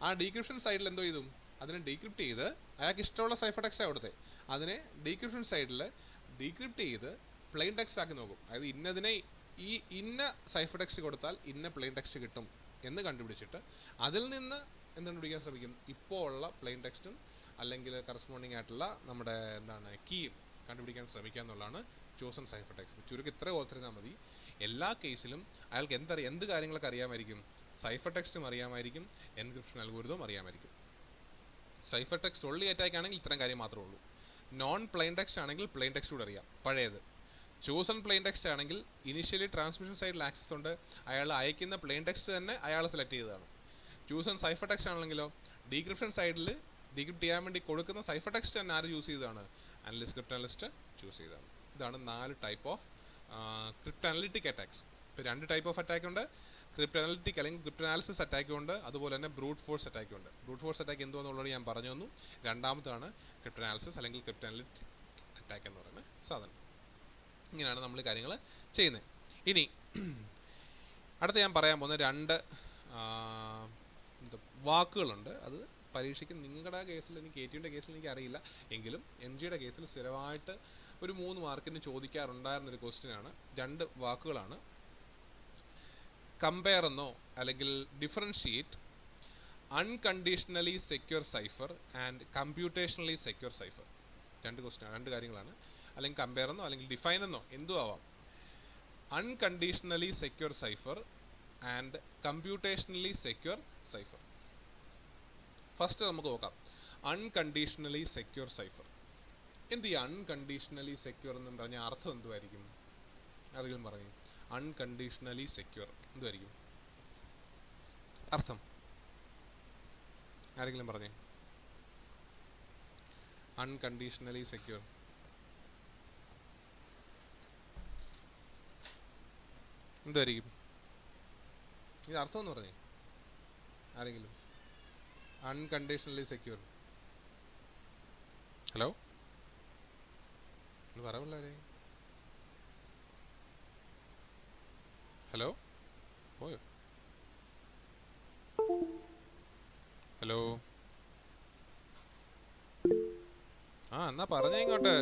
ആ ഡീക്രിപ്ഷൻ സൈഡിൽ എന്തോ ചെയ്തും അതിനെ ഡീക്രിപ്റ്റ് ചെയ്ത് അയാൾക്ക് ഇഷ്ടമുള്ള സൈഫർ ടെക്സ്റ്റാണ് കൊടുത്തത്. അതിനെ ഡീക്രിപ്ഷൻ സൈഡിൽ ഡീക്രിപ്റ്റ് ചെയ്ത് പ്ലെയിൻ ടെക്സ്റ്റ് ആക്കി നോക്കും. അതായത് ഇന്നതിനെ ഇന്ന സൈഫർ ടെക്സ്റ്റ് കൊടുത്താൽ ഇന്ന പ്ലെയിൻ ടെക്സ്റ്റ് കിട്ടും എന്ന് കണ്ടുപിടിച്ചിട്ട് അതിൽ നിന്ന് എന്ത് കണ്ടുപിടിക്കാൻ ശ്രമിക്കും? ഇപ്പോൾ ഉള്ള പ്ലെയിൻ ടെക്സ്റ്റും അല്ലെങ്കിൽ കറസ്പോണ്ടിങ് ആയിട്ടുള്ള നമ്മുടെ കീയും കണ്ടുപിടിക്കാൻ ശ്രമിക്കുക എന്നുള്ളതാണ് ചോസൺ സൈഫർ ടെക്സ്റ്റ്. ചുരുക്കം ഇത്ര ഓർത്തിരുന്നാൽ മതി. എല്ലാ കേസിലും അയാൾക്ക് എന്ത് കാര്യങ്ങളൊക്കെ അറിയാമായിരിക്കും? സൈഫർ ടെക്സ്റ്റും അറിയാമായിരിക്കും, എൻക്രിപ്ഷൻ അൽഗോരിതവും അറിയാമായിരിക്കും. സൈഫർ ടെക്സ്റ്റ് ഉള്ളി അറ്റാക്ക് ആണെങ്കിൽ ഇത്തരം കാര്യം മാത്രമേ ഉള്ളൂ. നോൺ പ്ലെയിൻ ടെക്സ്റ്റ് ആണെങ്കിൽ പ്ലെയിൻ ടെക്സ്റ്റ് കൂടെ അറിയാം, പഴയത്. ചോസൺ പ്ലെയിൻ ടെക്സ്റ്റ് ആണെങ്കിൽ ഇനിഷ്യലി ട്രാൻസ്മിഷൻ സൈഡിൽ ആക്സസ് ഉണ്ട്, അയാൾ അയക്കുന്ന പ്ലെയിൻ ടെക്സ്റ്റ് തന്നെ അയാൾ സെലക്ട് ചെയ്തതാണ്. ചോസൺ സൈഫർ ടെക്സ്റ്റ് ആണെങ്കിലോ ഡീക്രിപ്ഷൻ സൈഡിൽ ഡീക്രിപ്റ്റ് ചെയ്യാൻ വേണ്ടി കൊടുക്കുന്ന സൈഫർ ടെക്സ്റ്റ് തന്നെ ആര് ചൂസ് ചെയ്തതാണ്? ക്രിപ്റ്റ് ചൂസ് ചെയ്തതാണ്. ഇതാണ് 4 type of crypt analytic attacks. ഇപ്പോൾ 2 ടൈപ്പ് ഓഫ് അറ്റാക്ക് ഉണ്ട്. ക്രിപ്റ്റ് അനലിറ്റിക് അല്ലെങ്കിൽ ക്രിപ്റ്റ് അനാലിസിസ് അറ്റാക്കും ഉണ്ട്, അതുപോലെ തന്നെ ബ്രൂട്ട് ഫോഴ്സ് അറ്റാക്കും ഉണ്ട്. ബ്രൂട്ട് ഫോഴ്സ് അറ്റാക്ക് എന്തുവാന്നുള്ളത് ഞാൻ പറഞ്ഞു തന്നു. രണ്ടാമതാണ് ക്രിപ്റ്റ് അനാലിസിസ് അല്ലെങ്കിൽ ക്രിപ്റ്റ് അനലിറ്റിക് അറ്റാക്ക് എന്ന് പറയുന്ന സാധനം. ഇങ്ങനെയാണ് നമ്മൾ കാര്യങ്ങൾ ചെയ്യുന്നത്. ഇനി അടുത്ത ഞാൻ പറയാൻ പോകുന്ന 2 വാക്കുകളുണ്ട്. അത് പരീക്ഷയ്ക്ക് നിങ്ങളുടെ കേസിൽ, എനിക്ക് KTയുടെ കേസിൽ എനിക്ക് അറിയില്ല എങ്കിലും MGയുടെ കേസിൽ സ്ഥിരമായിട്ട് ഒരു 3 മാർക്കിന് ചോദിക്കാറുണ്ടായിരുന്നൊരു ക്വസ്റ്റ്യനാണ്. 2 വാക്കുകളാണ്. കമ്പയർ എന്നോ അല്ലെങ്കിൽ differentiate unconditionally secure cipher and computationally secure cipher. 2 കാര്യങ്ങളാണ്. അല്ലെങ്കിൽ കമ്പയർ എന്നോ അല്ലെങ്കിൽ ഡിഫൈൻ എന്നോ എന്തും ആവാം. Unconditionally secure cipher and computationally secure cipher. First നമുക്ക് നോക്കാം അൺകണ്ടീഷണലി സെക്യൂർ സൈഫർ. എന്ത് ഈ അൺകണ്ടീഷണലി സെക്യൂർ എന്ന് പറഞ്ഞാൽ അർത്ഥം എന്തുമായിരിക്കും? ആരെങ്കിലും പറയും. അൺകണ്ടീഷണലി സെക്യൂർ എന്തുമായിരിക്കും അർത്ഥം? ആരെങ്കിലും പറഞ്ഞേ. അൺകണ്ടീഷണലി സെക്യൂർ എന്തായിരിക്കും? ഇത് അർത്ഥം എന്ന് പറഞ്ഞേ ആരെങ്കിലും. Unconditionally secure. ഹലോ, ഒന്ന് പറയല്ലേ. ഹലോ, പോയോ? ഹലോ, എന്നാ പറഞ്ഞ ഇങ്ങോട്ട്.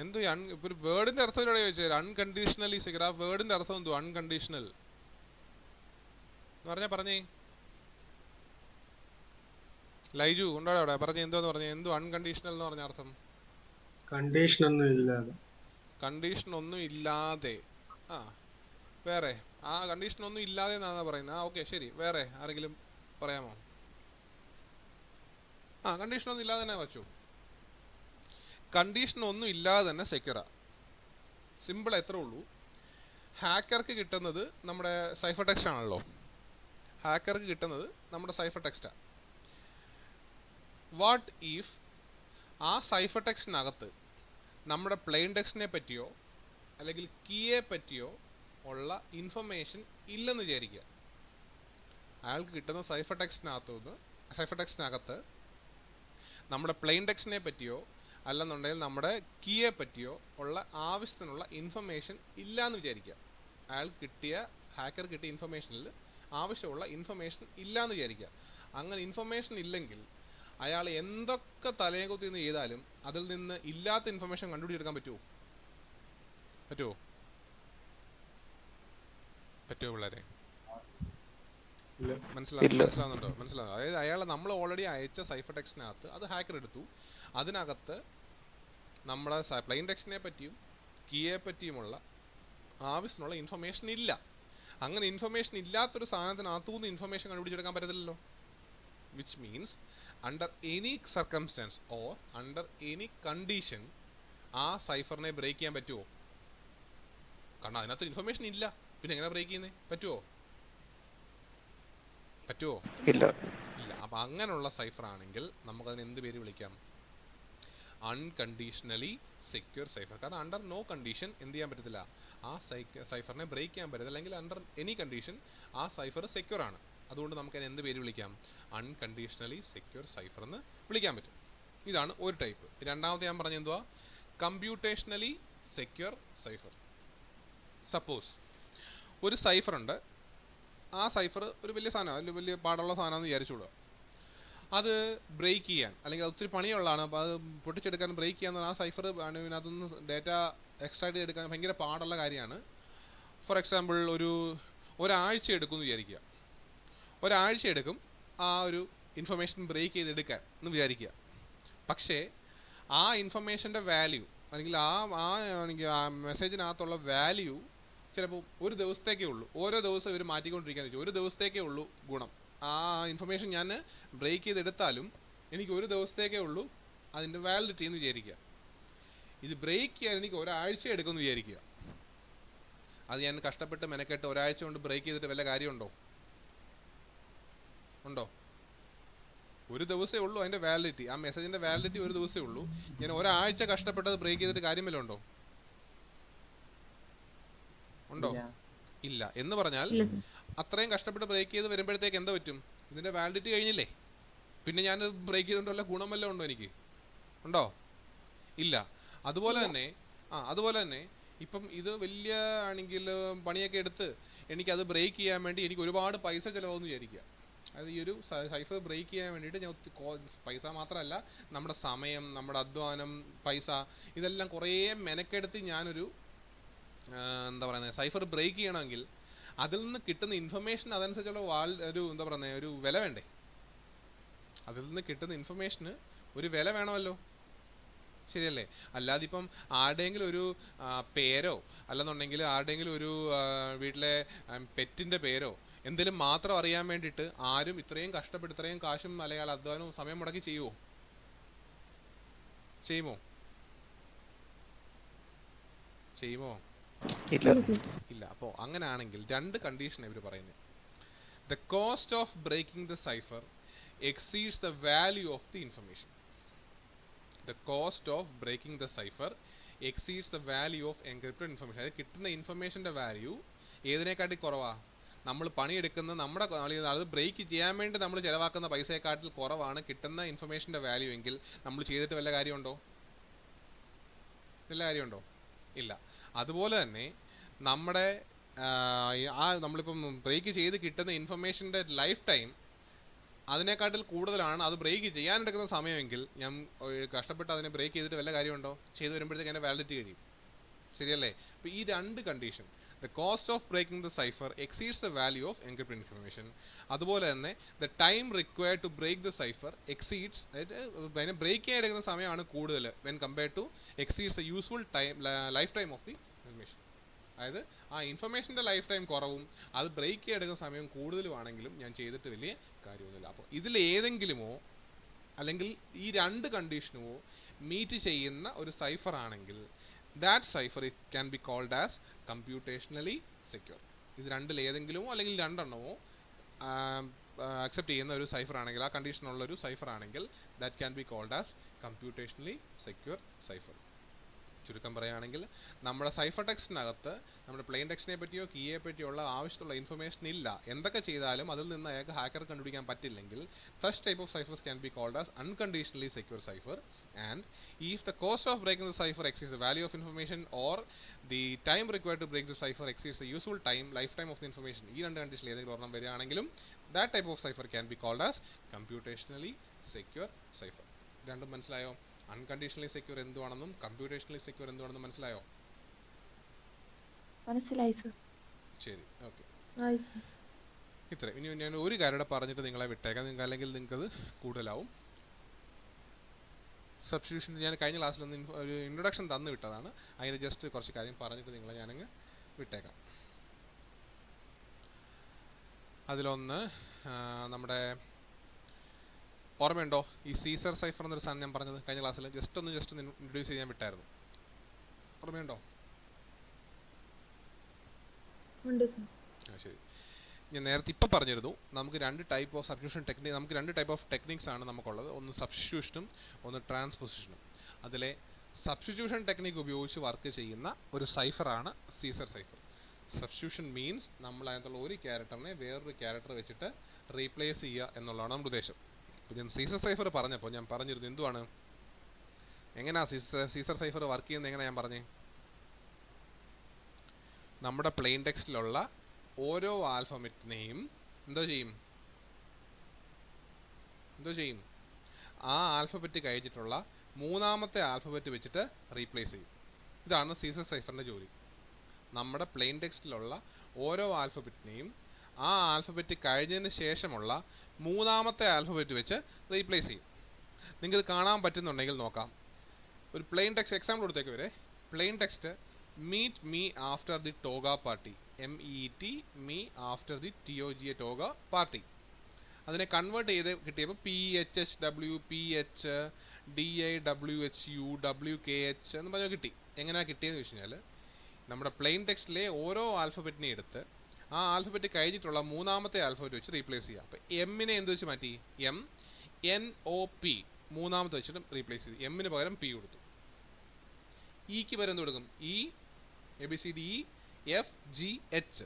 എന്തു ഇപ്പൊ ഒരു വേർഡിന്റെ അർത്ഥം ഇവിടെ ചോദിച്ചത്? Unconditionally secure. ആ വേർഡിന്റെ അർത്ഥം എന്തു? അൺകണ്ടീഷണൽ എന്ന് പറഞ്ഞേ. ലൈജു ഉണ്ടോ അവിടെ? പറഞ്ഞേ എന്തോന്ന് പറഞ്ഞേ. എന്തു അൺകണ്ടീഷണൽ എന്ന് പറഞ്ഞ അർത്ഥം? കണ്ടീഷൻ ഒന്നും ഇല്ലാതെ. വേറെ കണ്ടീഷൻ ഒന്നും ഇല്ലാതെ എന്നാണ് പറയുന്നത്. ഓക്കെ, ശരി. വേറെ ആരെങ്കിലും പറയാമോ? കണ്ടീഷൻ ഒന്നും ഇല്ലാതെ തന്നെ വച്ചു. കണ്ടീഷൻ ഒന്നും ഇല്ലാതെ തന്നെ സെക്യൂറാണ്. സിമ്പിൾ എത്രേ ഉള്ളൂ. ഹാക്കർക്ക് കിട്ടുന്നത് നമ്മുടെ സൈഫർ ടെക്സ്റ്റ് ആണല്ലോ. ഹാക്കർക്ക് കിട്ടുന്നത് നമ്മുടെ സൈഫർ ടെക്സ്റ്റാണ്. വാട്ട് ഈഫ് ആ സൈഫർ ടെക്സ്റ്റിനകത്ത് നമ്മുടെ പ്ലെയിൻ ടെക്സ്റ്റിനെ പറ്റിയോ അല്ലെങ്കിൽ കീയെ പറ്റിയോ ഉള്ള ഇൻഫർമേഷൻ ഇല്ലെന്ന് വിചാരിക്കുക. അയാൾക്ക് കിട്ടുന്ന സൈഫർ ടെക്സ്റ്റിനകത്ത് നമ്മുടെ പ്ലെയിൻ ടെക്സ്റ്റിനെ പറ്റിയോ അല്ലെന്നുണ്ടെങ്കിൽ നമ്മുടെ കീയെ പറ്റിയോ ഉള്ള ആവശ്യത്തിനുള്ള ഇൻഫർമേഷൻ ഇല്ല എന്ന് വിചാരിക്കുക. ഹാക്കർ കിട്ടിയ ഇൻഫർമേഷനിൽ ആവശ്യമുള്ള ഇൻഫർമേഷൻ ഇല്ല എന്ന് വിചാരിക്കുക. അങ്ങനെ ഇൻഫർമേഷൻ ഇല്ലെങ്കിൽ അയാൾ എന്തൊക്കെ തലയെ കുത്തി നിന്ന് ചെയ്താലും അതിൽ നിന്ന് ഇല്ലാത്ത ഇൻഫർമേഷൻ കണ്ടുപിടിച്ചെടുക്കാൻ പറ്റുമോ പിള്ളേരെ? മനസ്സിലാവുന്നുണ്ടോ? അതായത് അയാൾ നമ്മൾ ഓൾറെഡി അയച്ച സൈഫർ ടെക്സ്റ്റിനകത്ത് അത് ഹാക്കർ എടുത്തു. അതിനകത്ത് നമ്മുടെ പ്ലെയിൻ ടെക്സ്റ്റിനെ പറ്റിയും കീയെ പറ്റിയുമുള്ള ആവശ്യത്തിനുള്ള ഇൻഫർമേഷൻ ഇല്ല. അങ്ങനെ ഇൻഫർമേഷൻ ഇല്ലാത്തൊരു സാധനത്തിനകത്തുനിന്ന് ഇൻഫർമേഷൻ കണ്ടുപിടിച്ചെടുക്കാൻ പറ്റത്തില്ലല്ലോ. Which means under any circumstances or under any condition ആ സൈഫറിനെ ബ്രേക്ക് ചെയ്യാൻ പറ്റുമോ? കാരണം അതിനകത്ത് ഇൻഫർമേഷൻ ഇല്ല. പിന്നെ എങ്ങനെ ബ്രേക്ക് ചെയ്യുന്നത്? പറ്റുമോ? ഇല്ല. അപ്പം അങ്ങനെയുള്ള സൈഫർ ആണെങ്കിൽ നമുക്കതിന് എന്ത് പേര് വിളിക്കാം? Unconditionally secure cipher. കാരണം അണ്ടർ നോ കണ്ടീഷൻ എന്ത് ചെയ്യാൻ പറ്റത്തില്ല, ആ സൈഫറിനെ ബ്രേക്ക് ചെയ്യാൻ പറ്റത്തില്ല. അല്ലെങ്കിൽ അണ്ടർ എനി കണ്ടീഷൻ ആ സൈഫർ സെക്യൂർ ആണ്. അതുകൊണ്ട് നമുക്കതിന് എന്ത് പേര് വിളിക്കാം? അൺകണ്ടീഷണലി സെക്യൂർ സൈഫർ എന്ന് വിളിക്കാൻ പറ്റും. ഇതാണ് ഒരു ടൈപ്പ്. രണ്ടാമത്തെ ഞാൻ പറഞ്ഞ എന്തുവാ? Computationally secure cipher. സപ്പോസ് ഒരു സൈഫർ ഉണ്ട്. ആ സൈഫർ ഒരു വലിയ സാധനം, അതിൽ വലിയ പാടുള്ള സാധനമെന്ന് വിചാരിച്ചോളുക. അത് ബ്രേക്ക് ചെയ്യാൻ അല്ലെങ്കിൽ ഒത്തിരി പണിയുള്ളതാണ്. അപ്പോൾ അത് പൊട്ടിച്ചെടുക്കാൻ ബ്രേക്ക് ചെയ്യാൻ ആ സൈഫർ അതിനകത്തുനിന്ന് ഡേറ്റ എക്സ്ട്രാക്ട് ചെയ്തെടുക്കാൻ ഭയങ്കര പാടുള്ള കാര്യമാണ്. ഫോർ എക്സാമ്പിൾ ഒരാഴ്ച എടുക്കുമെന്ന് വിചാരിക്കുക. ഒരാഴ്ച എടുക്കും ആ ഒരു ഇൻഫർമേഷൻ ബ്രേക്ക് ചെയ്തെടുക്കാൻ എന്ന് വിചാരിക്കുക. പക്ഷേ ആ ഇൻഫർമേഷൻ്റെ വാല്യൂ അല്ലെങ്കിൽ ആ മെസ്സേജിനകത്തുള്ള വാല്യൂ ചിലപ്പോൾ ഒരു ദിവസത്തേക്കേ ഉള്ളൂ. ഓരോ ദിവസം ഇവർ മാറ്റിക്കൊണ്ടിരിക്കാന്ന് വെച്ചാൽ ഒരു ദിവസത്തേക്കേ ഉള്ളൂ ഗുണം. ആ ഇൻഫർമേഷൻ ഞാൻ ബ്രേക്ക് ചെയ്തെടുത്താലും എനിക്ക് ഒരു ദിവസത്തേക്കേ ഉള്ളൂ അതിൻ്റെ വാലിഡിറ്റി എന്ന് വിചാരിക്കുക. ഇത് ബ്രേക്ക് ചെയ്യാൻ എനിക്ക് ഒരാഴ്ച എടുക്കുമെന്ന് വിചാരിക്കുക. അത് ഞാൻ കഷ്ടപ്പെട്ട് മെനക്കെട്ട് ഒരാഴ്ച കൊണ്ട് ബ്രേക്ക് ചെയ്തിട്ട് വല്ല കാര്യമുണ്ടോ? ഒരു ദിവസമേ ഉള്ളൂ അതിൻ്റെ വാലിഡിറ്റി. ആ മെസ്സേജിൻ്റെ വാലിഡിറ്റി ഒരു ദിവസമേ ഉള്ളൂ. ഞാൻ ഒരാഴ്ച കഷ്ടപ്പെട്ടത് ബ്രേക്ക് ചെയ്തിട്ട് കാര്യം വല്ലതും ഉണ്ടോ? ഇല്ല. എന്ന് പറഞ്ഞാൽ അത്രയും കഷ്ടപ്പെട്ട് ബ്രേക്ക് ചെയ്ത് വരുമ്പോഴത്തേക്ക് എന്താ പറ്റും? ഇതിൻ്റെ വാലിഡിറ്റി കഴിഞ്ഞില്ലേ? പിന്നെ ഞാൻ ബ്രേക്ക് ചെയ്തുകൊണ്ടുള്ള ഗുണം വല്ലതും ഉണ്ടോ? എനിക്ക് ഉണ്ടോ? ഇല്ല. അതുപോലെ തന്നെ ഇപ്പം ഇത് വലിയ ആണെങ്കിൽ പണിയൊക്കെ എടുത്ത് എനിക്കത് ബ്രേക്ക് ചെയ്യാൻ വേണ്ടി എനിക്ക് ഒരുപാട് പൈസ ചിലവാകുമെന്ന് വിചാരിക്കുക. അത് ഈ ഒരു സൈഫർ ബ്രേക്ക് ചെയ്യാൻ വേണ്ടിയിട്ട് ഞാൻ പൈസ മാത്രമല്ല, നമ്മുടെ സമയം, നമ്മുടെ അധ്വാനം, പൈസ, ഇതെല്ലാം കുറേ മെനക്കെടുത്ത് ഞാനൊരു സൈഫർ ബ്രേക്ക് ചെയ്യണമെങ്കിൽ അതിൽ നിന്ന് കിട്ടുന്ന ഇൻഫർമേഷൻ അതനുസരിച്ചുള്ള ഒരു വില വേണ്ടേ? അതിൽ നിന്ന് കിട്ടുന്ന ഇൻഫർമേഷന് ഒരു വില വേണമല്ലോ, ശരിയല്ലേ? അല്ലാതെ ഇപ്പം ആരുടെയെങ്കിലും ഒരു പേരോ അല്ലെന്നുണ്ടെങ്കിൽ ആരുടെയെങ്കിലും ഒരു വീട്ടിലെ പെറ്റിൻ്റെ പേരോ എന്തെങ്കിലും മാത്രം അറിയാൻ വേണ്ടിയിട്ട് ആരും ഇത്രയും കഷ്ടപ്പെട്ട് ഇത്രയും കാശും അല്ലെങ്കിൽ അധ്വാനവും സമയം മുടക്കി ചെയ്യുമോ? ഇല്ല. അപ്പോൾ അങ്ങനെയാണെങ്കിൽ രണ്ട് കണ്ടീഷൻ ഇവർ പറയുന്നത്. The cost of breaking the cipher exceeds the value of the information. The cost of breaking the cipher exceeds the value of encrypted information. അതായത് കിട്ടുന്ന ഇൻഫർമേഷൻ്റെ വാല്യൂ ഏതിനെക്കാട്ടി കുറവാണ്? നമ്മൾ പണിയെടുക്കുന്ന അത് ബ്രേക്ക് ചെയ്യാൻ വേണ്ടി നമ്മൾ ചിലവാക്കുന്ന പൈസയെക്കാട്ടിൽ കുറവാണ് കിട്ടുന്ന ഇൻഫർമേഷൻ്റെ വാല്യൂ എങ്കിൽ നമ്മൾ ചെയ്തിട്ട് വല്ല കാര്യമുണ്ടോ? ഇല്ല. അതുപോലെ തന്നെ നമ്മുടെ നമ്മളിപ്പം ബ്രേക്ക് ചെയ്ത് കിട്ടുന്ന ഇൻഫർമേഷൻ്റെ ലൈഫ് ടൈം അതിനെക്കാട്ടിൽ കൂടുതലാണ് അത് ബ്രേക്ക് ചെയ്യാനെടുക്കുന്ന സമയമെങ്കിൽ ഞാൻ കഷ്ടപ്പെട്ട് അതിനെ ബ്രേക്ക് ചെയ്തിട്ട് വല്ല കാര്യമുണ്ടോ? ചെയ്ത് വരുമ്പോഴത്തേക്ക് അതിൻ്റെ വാലിഡിറ്റി കഴിയും, ശരിയല്ലേ? അപ്പോൾ ഈ രണ്ട് condition, the cost of breaking the cipher exceeds the value of encrypted information. അതുപോലെ തന്നെ the time required to break the cipher exceeds, അതായത് അതിനെ ബ്രേക്ക് ചെയ്യാൻ എടുക്കുന്ന സമയമാണ് കൂടുതൽ when compared to exceeds the useful time life time of the information. അതായത് ആ ഇൻഫർമേഷൻ്റെ ലൈഫ് ടൈം കുറവും അത് ബ്രേക്ക് ചെയ്യാൻ എടുക്കുന്ന സമയം കൂടുതലുമാണെങ്കിലും ഞാൻ ചെയ്തിട്ട് വലിയ കാര്യമൊന്നുമില്ല. അപ്പോൾ ഇതിലേതെങ്കിലുമോ അല്ലെങ്കിൽ ഈ രണ്ട് കണ്ടീഷനുമോ മീറ്റ് ചെയ്യുന്ന ഒരു സൈഫർ ആണെങ്കിൽ that cipher it can be called as computationally secure. ഇത് രണ്ടിൽ ഏതെങ്കിലുമോ അല്ലെങ്കിൽ രണ്ടെണ്ണമോ അക്സെപ്റ്റ് ചെയ്യുന്ന ഒരു സൈഫർ ആണെങ്കിൽ, ആ കണ്ടീഷനുള്ള ഒരു സൈഫർ ആണെങ്കിൽ that can be called as computationally secure cipher. ചുരുക്കം പറയുകയാണെങ്കിൽ നമ്മുടെ സൈഫർ ടെക്സ്റ്റിനകത്ത് നമ്മുടെ പ്ലെയിൻ ടെക്സ്റ്റിനെ പറ്റിയോ കീയെ പറ്റിയുള്ള ആവശ്യമുള്ള ഇൻഫർമേഷൻ ഇല്ല. എന്തൊക്കെ ചെയ്താലും അതിൽ നിന്ന് അയാൾക്ക് ഹാക്കർ കണ്ടുപിടിക്കാൻ പറ്റില്ലെങ്കിൽ such type of ciphers can be called as unconditionally secure cipher. And if the cost of breaking the cipher exceeds the value of information or the time required to break the cipher exceeds the useful time lifetime of the information, ഈ രണ്ട് കണ്ടീഷനിൽ ഏതെങ്കിലും ഒരെണ്ണം വരികയാണെങ്കിലും that type of cipher can be called as computationally secure cipher. രണ്ടും മനസ്സിലായോ? Unconditionally secure എന്തുവാണെന്നും computationally secure എന്തുവാണെന്നും മനസ്സിലായോ? മനസ്സിലായി sir. ശരി, ഓക്കെ. ഇത്രയും. ഇനി ഞാൻ ഒരു കാര്യം പറഞ്ഞിട്ട് നിങ്ങളെ വിട്ടേക്കാം, അല്ലെങ്കിൽ നിങ്ങൾക്കത് കൂടുതലാവും. സബ്സ്റ്റിറ്റ്യൂഷൻ ഞാൻ കഴിഞ്ഞ ക്ലാസ്സിലൊന്ന് ഒരു ഇൻട്രൊഡക്ഷൻ തന്നു വിട്ടതാണ്. അതിന് ജസ്റ്റ് കുറച്ച് കാര്യം പറഞ്ഞിട്ട് നിങ്ങളെ ഞാനങ്ങ് വിട്ടേക്കാം. അതിലൊന്ന് നമ്മുടെ ഓർമ്മയുണ്ടോ ഈ സീസർ സൈഫർ എന്നൊരു സാധനം ഞാൻ പറഞ്ഞത് കഴിഞ്ഞ ക്ലാസ്സിൽ? ജസ്റ്റ് ഒന്ന് ഇൻട്രൊഡ്യൂസ് ചെയ്യാൻ വിട്ടായിരുന്നു. ഓർമ്മയുണ്ടോ? ശരി. ഞാൻ നേരത്തെ ഇപ്പം പറഞ്ഞിരുന്നു നമുക്ക് രണ്ട് ടൈപ്പ് ഓഫ് സബ്സ്റ്റിറ്റ്യൂഷൻ ടെക്നിക്, നമുക്ക് രണ്ട് ടൈപ്പ് ഓഫ് ടെക്നിക്സ് ആണ് നമുക്കുള്ളത്. ഒന്ന് സബ്സ്റ്റിറ്റ്യൂഷനും ഒന്ന് ട്രാൻസ്പൊസിഷനും. അതിലെ സബ്സ്റ്റിറ്റ്യൂഷൻ ടെക്നിക് ഉപയോഗിച്ച് വർക്ക് ചെയ്യുന്ന ഒരു സൈഫറാണ് സീസർ സൈഫർ. സബ്സ്റ്റിറ്റ്യൂഷൻ മീൻസ് നമ്മൾ അതിനകത്തുള്ള ഒരു ക്യാരക്ടറിനെ വേറൊരു ക്യാരക്ടർ വെച്ചിട്ട് റീപ്ലേസ് ചെയ്യുക എന്നുള്ളതാണ് നമ്മുടെ ഉദ്ദേശം. അപ്പോൾ ഞാൻ സീസർ സൈഫർ പറഞ്ഞപ്പോൾ ഞാൻ പറഞ്ഞിരുന്നു എന്തുവാണ്, എങ്ങനെയാണ് സീസർ സൈഫർ വർക്ക് ചെയ്യുന്നത് എങ്ങനെയാണ് ഞാൻ പറഞ്ഞേ? നമ്മുടെ പ്ലെയിൻ ടെക്സ്റ്റിലുള്ള ഓരോ ആൽഫബറ്റിനെയും എന്തോ ചെയ്യും, ആ ആൽഫബറ്റ് കഴിഞ്ഞിട്ടുള്ള മൂന്നാമത്തെ ആൽഫബറ്റ് വെച്ചിട്ട് റീപ്ലേസ് ചെയ്യും. ഇതാണ് സീസർ സൈഫറിൻ്റെ ജോലി. നമ്മുടെ പ്ലെയിൻ ടെക്സ്റ്റിലുള്ള ഓരോ ആൽഫബറ്റിനെയും ആ ആൽഫബറ്റ് കഴിഞ്ഞതിന് ശേഷമുള്ള മൂന്നാമത്തെ ആൽഫബറ്റ് വെച്ച് റീപ്ലേസ് ചെയ്യും. നിങ്ങൾക്കിത് കാണാൻ പറ്റുന്നുണ്ടെങ്കിൽ നോക്കാം. ഒരു പ്ലെയിൻ ടെക്സ്റ്റ് എക്സാമ്പിൾ കൊടുത്തേക്ക് വരെ. Plain text meet me after the toga party, MEET me after the TOGA toga party. അതിനെ കൺവേർട്ട് ചെയ്ത് കിട്ടിയപ്പോൾ PHHW PH DIWHU WKH എന്ന് പറഞ്ഞാൽ കിട്ടി. എങ്ങനെയാണ് കിട്ടിയെന്ന് വെച്ച് കഴിഞ്ഞാൽ നമ്മുടെ പ്ലെയിൻ ടെക്സ്റ്റിലെ ഓരോ ആൽഫബറ്റിനെ എടുത്ത് ആ ആൽഫബറ്റ് കഴിഞ്ഞിട്ടുള്ള മൂന്നാമത്തെ ആൽഫബറ്റ് വെച്ച് റീപ്ലേസ് ചെയ്യുക. അപ്പോൾ എമ്മിനെ എന്ത് വെച്ച് മാറ്റി? MNOP മൂന്നാമത്തെ വെച്ചിട്ട് റീപ്ലേസ് ചെയ്തു. എമ്മിന് പകരം P കൊടുത്തു. ഇക്ക് പകരം എന്ത് കൊടുക്കും? ABCDEFGH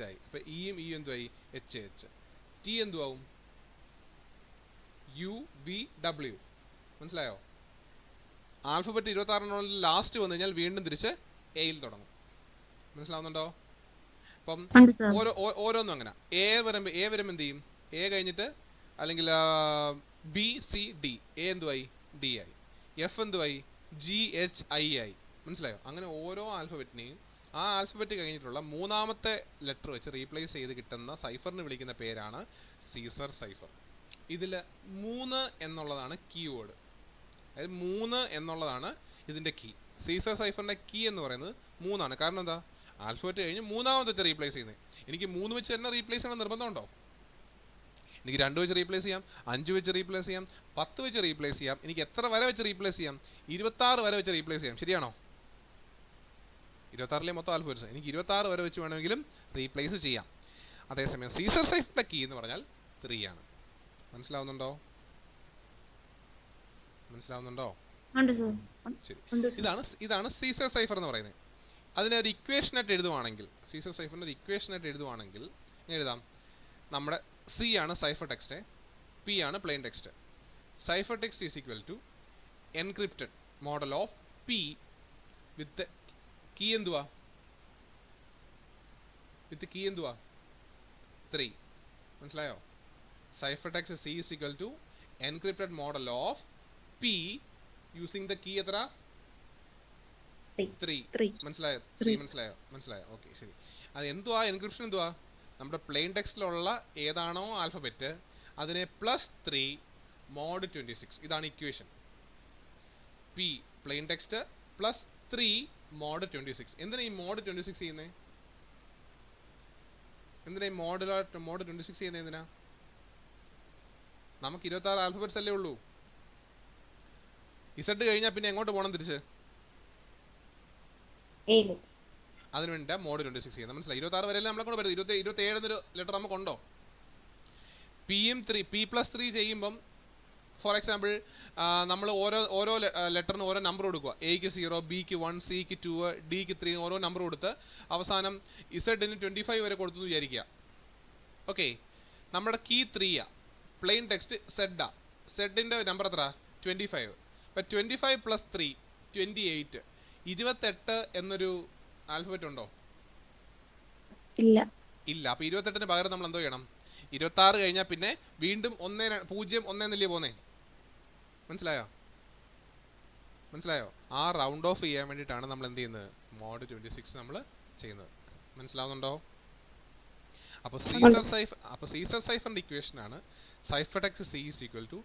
ആയി. അപ്പോൾ ഇയും ഇയും എന്തുമായി? HH. T എന്തുവാവും? UVW. മനസ്സിലായോ? ആൽഫബറ്റ് 26 ലാസ്റ്റ് വന്നു കഴിഞ്ഞാൽ വീണ്ടും തിരിച്ച് എയിൽ തുടങ്ങും. മനസ്സിലാവുന്നുണ്ടോ? അപ്പം ഓരോന്നും അങ്ങനെ. എ വരുമ്പോൾ എന്ത് ചെയ്യും? എ കഴിഞ്ഞിട്ട് അല്ലെങ്കിൽ BCD എ എന്തുവായി? D ആയി. എഫ് എന്തുവായി? GHI ആയി. മനസ്സിലായോ? അങ്ങനെ ഓരോ ആൽഫബറ്റിനെയും ആ ആൽഫബറ്റ് കഴിഞ്ഞിട്ടുള്ള മൂന്നാമത്തെ ലെറ്റർ വെച്ച് റീപ്ലേസ് ചെയ്ത് കിട്ടുന്ന സൈഫറിന് വിളിക്കുന്ന പേരാണ് സീസർ സൈഫർ. ഇതിൽ 3 എന്നുള്ളതാണ് കീവേഡ്. അതായത് 3 എന്നുള്ളതാണ് ഇതിൻ്റെ കീ. സീസർ സൈഫറിൻ്റെ കീ എന്ന് പറയുന്നത് 3 കാരണം എന്താ? ആൽഫബറ്റ് കഴിഞ്ഞ് മൂന്നാമത്തെ വെച്ച് റീപ്ലേസ് ചെയ്യുന്നത്. എനിക്ക് 3 വെച്ച് തന്നെ റീപ്ലേസ് ചെയ്യണം നിർബന്ധമുണ്ടോ? എനിക്ക് 2 വെച്ച് റീപ്ലേസ് ചെയ്യാം, 5 വെച്ച് റീപ്ലേസ് ചെയ്യാം, 10 വെച്ച് റീപ്ലേസ് ചെയ്യാം. എനിക്ക് എത്ര വരെ വെച്ച് റീപ്ലേസ് ചെയ്യാം? 26 വരെ വെച്ച് റീപ്ലേസ് ചെയ്യാം. ശരിയാണോ? 26 മൊത്തം ആൽഫബറ്റ്സ്. എനിക്ക് 26 വരെ വെച്ച് വേണമെങ്കിലും റീപ്ലേസ് ചെയ്യാം. അതേസമയം സീസർ സൈഫറിൻ്റെ കീ എന്ന് പറഞ്ഞാൽ 3 ആണ്. മനസ്സിലാവുന്നുണ്ടോ? ശരി. ഇതാണ് സീസർ സൈഫർ എന്ന് പറയുന്നത്. അതിനെ ഒരു ഇക്വേഷനായിട്ട് എഴുതുവാണെങ്കിൽ, സീസർ സൈഫറിൻ്റെ ഒരു ഇക്വേഷനായിട്ട് എഴുതുവാണെങ്കിൽ എഴുതാം. നമ്മുടെ C ആണ് സൈഫർ ടെക്സ്റ്റ്, P ആണ് plain text. Cipher text is equal to encrypted model of P with key എന്തുവാ? 3. മനസ്സിലായോ? Cipher text C is equal to encrypted model of P using the key എത്ര? 3. മനസ്സിലായോ? മനസ്സിലായോ? ഓക്കെ, ശരി. അത് എന്തുവാ എൻക്രിപ്ഷൻ? എന്തുവാ? നമ്മുടെ പ്ലെയിൻ ടെക്സ്റ്റിലുള്ള ഏതാണോ ആൽഫബറ്റ് അതിനെ +3 mod 26. ഇതാണ് ഇക്വേഷൻ. P plain text +3 mod 26. എന്തിനാ ഈ mod 26 ചെയ്യുന്നത്? mod 26 ചെയ്യുന്നത് എന്തിനാ? നമുക്ക് 26 ആൽഫബറ്റ്സ് അല്ലേ ഉള്ളൂ. ഇസഡ് കഴിഞ്ഞാൽ പിന്നെ എങ്ങോട്ട് പോകണം തിരിച്ച്? ഏഴ്. അതിന് വേണ്ടിയിട്ടാണ് മോഡ് 26 ചെയ്യുന്നത്. മനസ്സിലായി? 26 വരെ നമ്മളെ കൊണ്ട് വരുന്നത്. 27 എന്നൊരു ലെറ്റർ നമുക്കുണ്ടോ? P+3 ചെയ്യുമ്പം ഫോർ എക്സാമ്പിൾ നമ്മൾ ഓരോ ലെറ്ററിന് ഓരോ നമ്പർ കൊടുക്കുക. എക്ക് 0, ബിക്ക് 1, സിക്ക് 2, ഡിക്ക് 3 ഓരോ നമ്പർ കൊടുത്ത് അവസാനം ഇസഡിന് 25 വരെ കൊടുത്തു എന്ന് വിചാരിക്കുക. ഓക്കെ, നമ്മുടെ കീ 3 പ്ലെയിൻ ടെക്സ്റ്റ് സെഡാ. സെഡിൻ്റെ നമ്പർ എത്ര? 25. അപ്പം 25 + 3 28. 28 എന്നൊരു ആൽഫബറ്റ് ഉണ്ടോ? ഇല്ല. ഇല്ല. അപ്പോൾ 28ന് പകരം നമ്മൾ എന്തോ ചെയ്യണം? 26 കഴിഞ്ഞാൽ പിന്നെ വീണ്ടും 1 0 1 എന്നല്ലേ പോന്നേ? മനസ്സിലായോ? ആ റൗണ്ട് ഓഫ് ചെയ്യാൻ വേണ്ടിയിട്ടാണ് നമ്മൾ എന്ത് ചെയ്യുന്നത്? മോഡ് 26 നമ്മൾ ചെയ്യുന്നത്. മനസ്സിലാവുന്നുണ്ടോ? അപ്പോൾ സീസർ സൈഫറിൻ്റെ ഇക്വേഷനാണ് cipher text C is equal to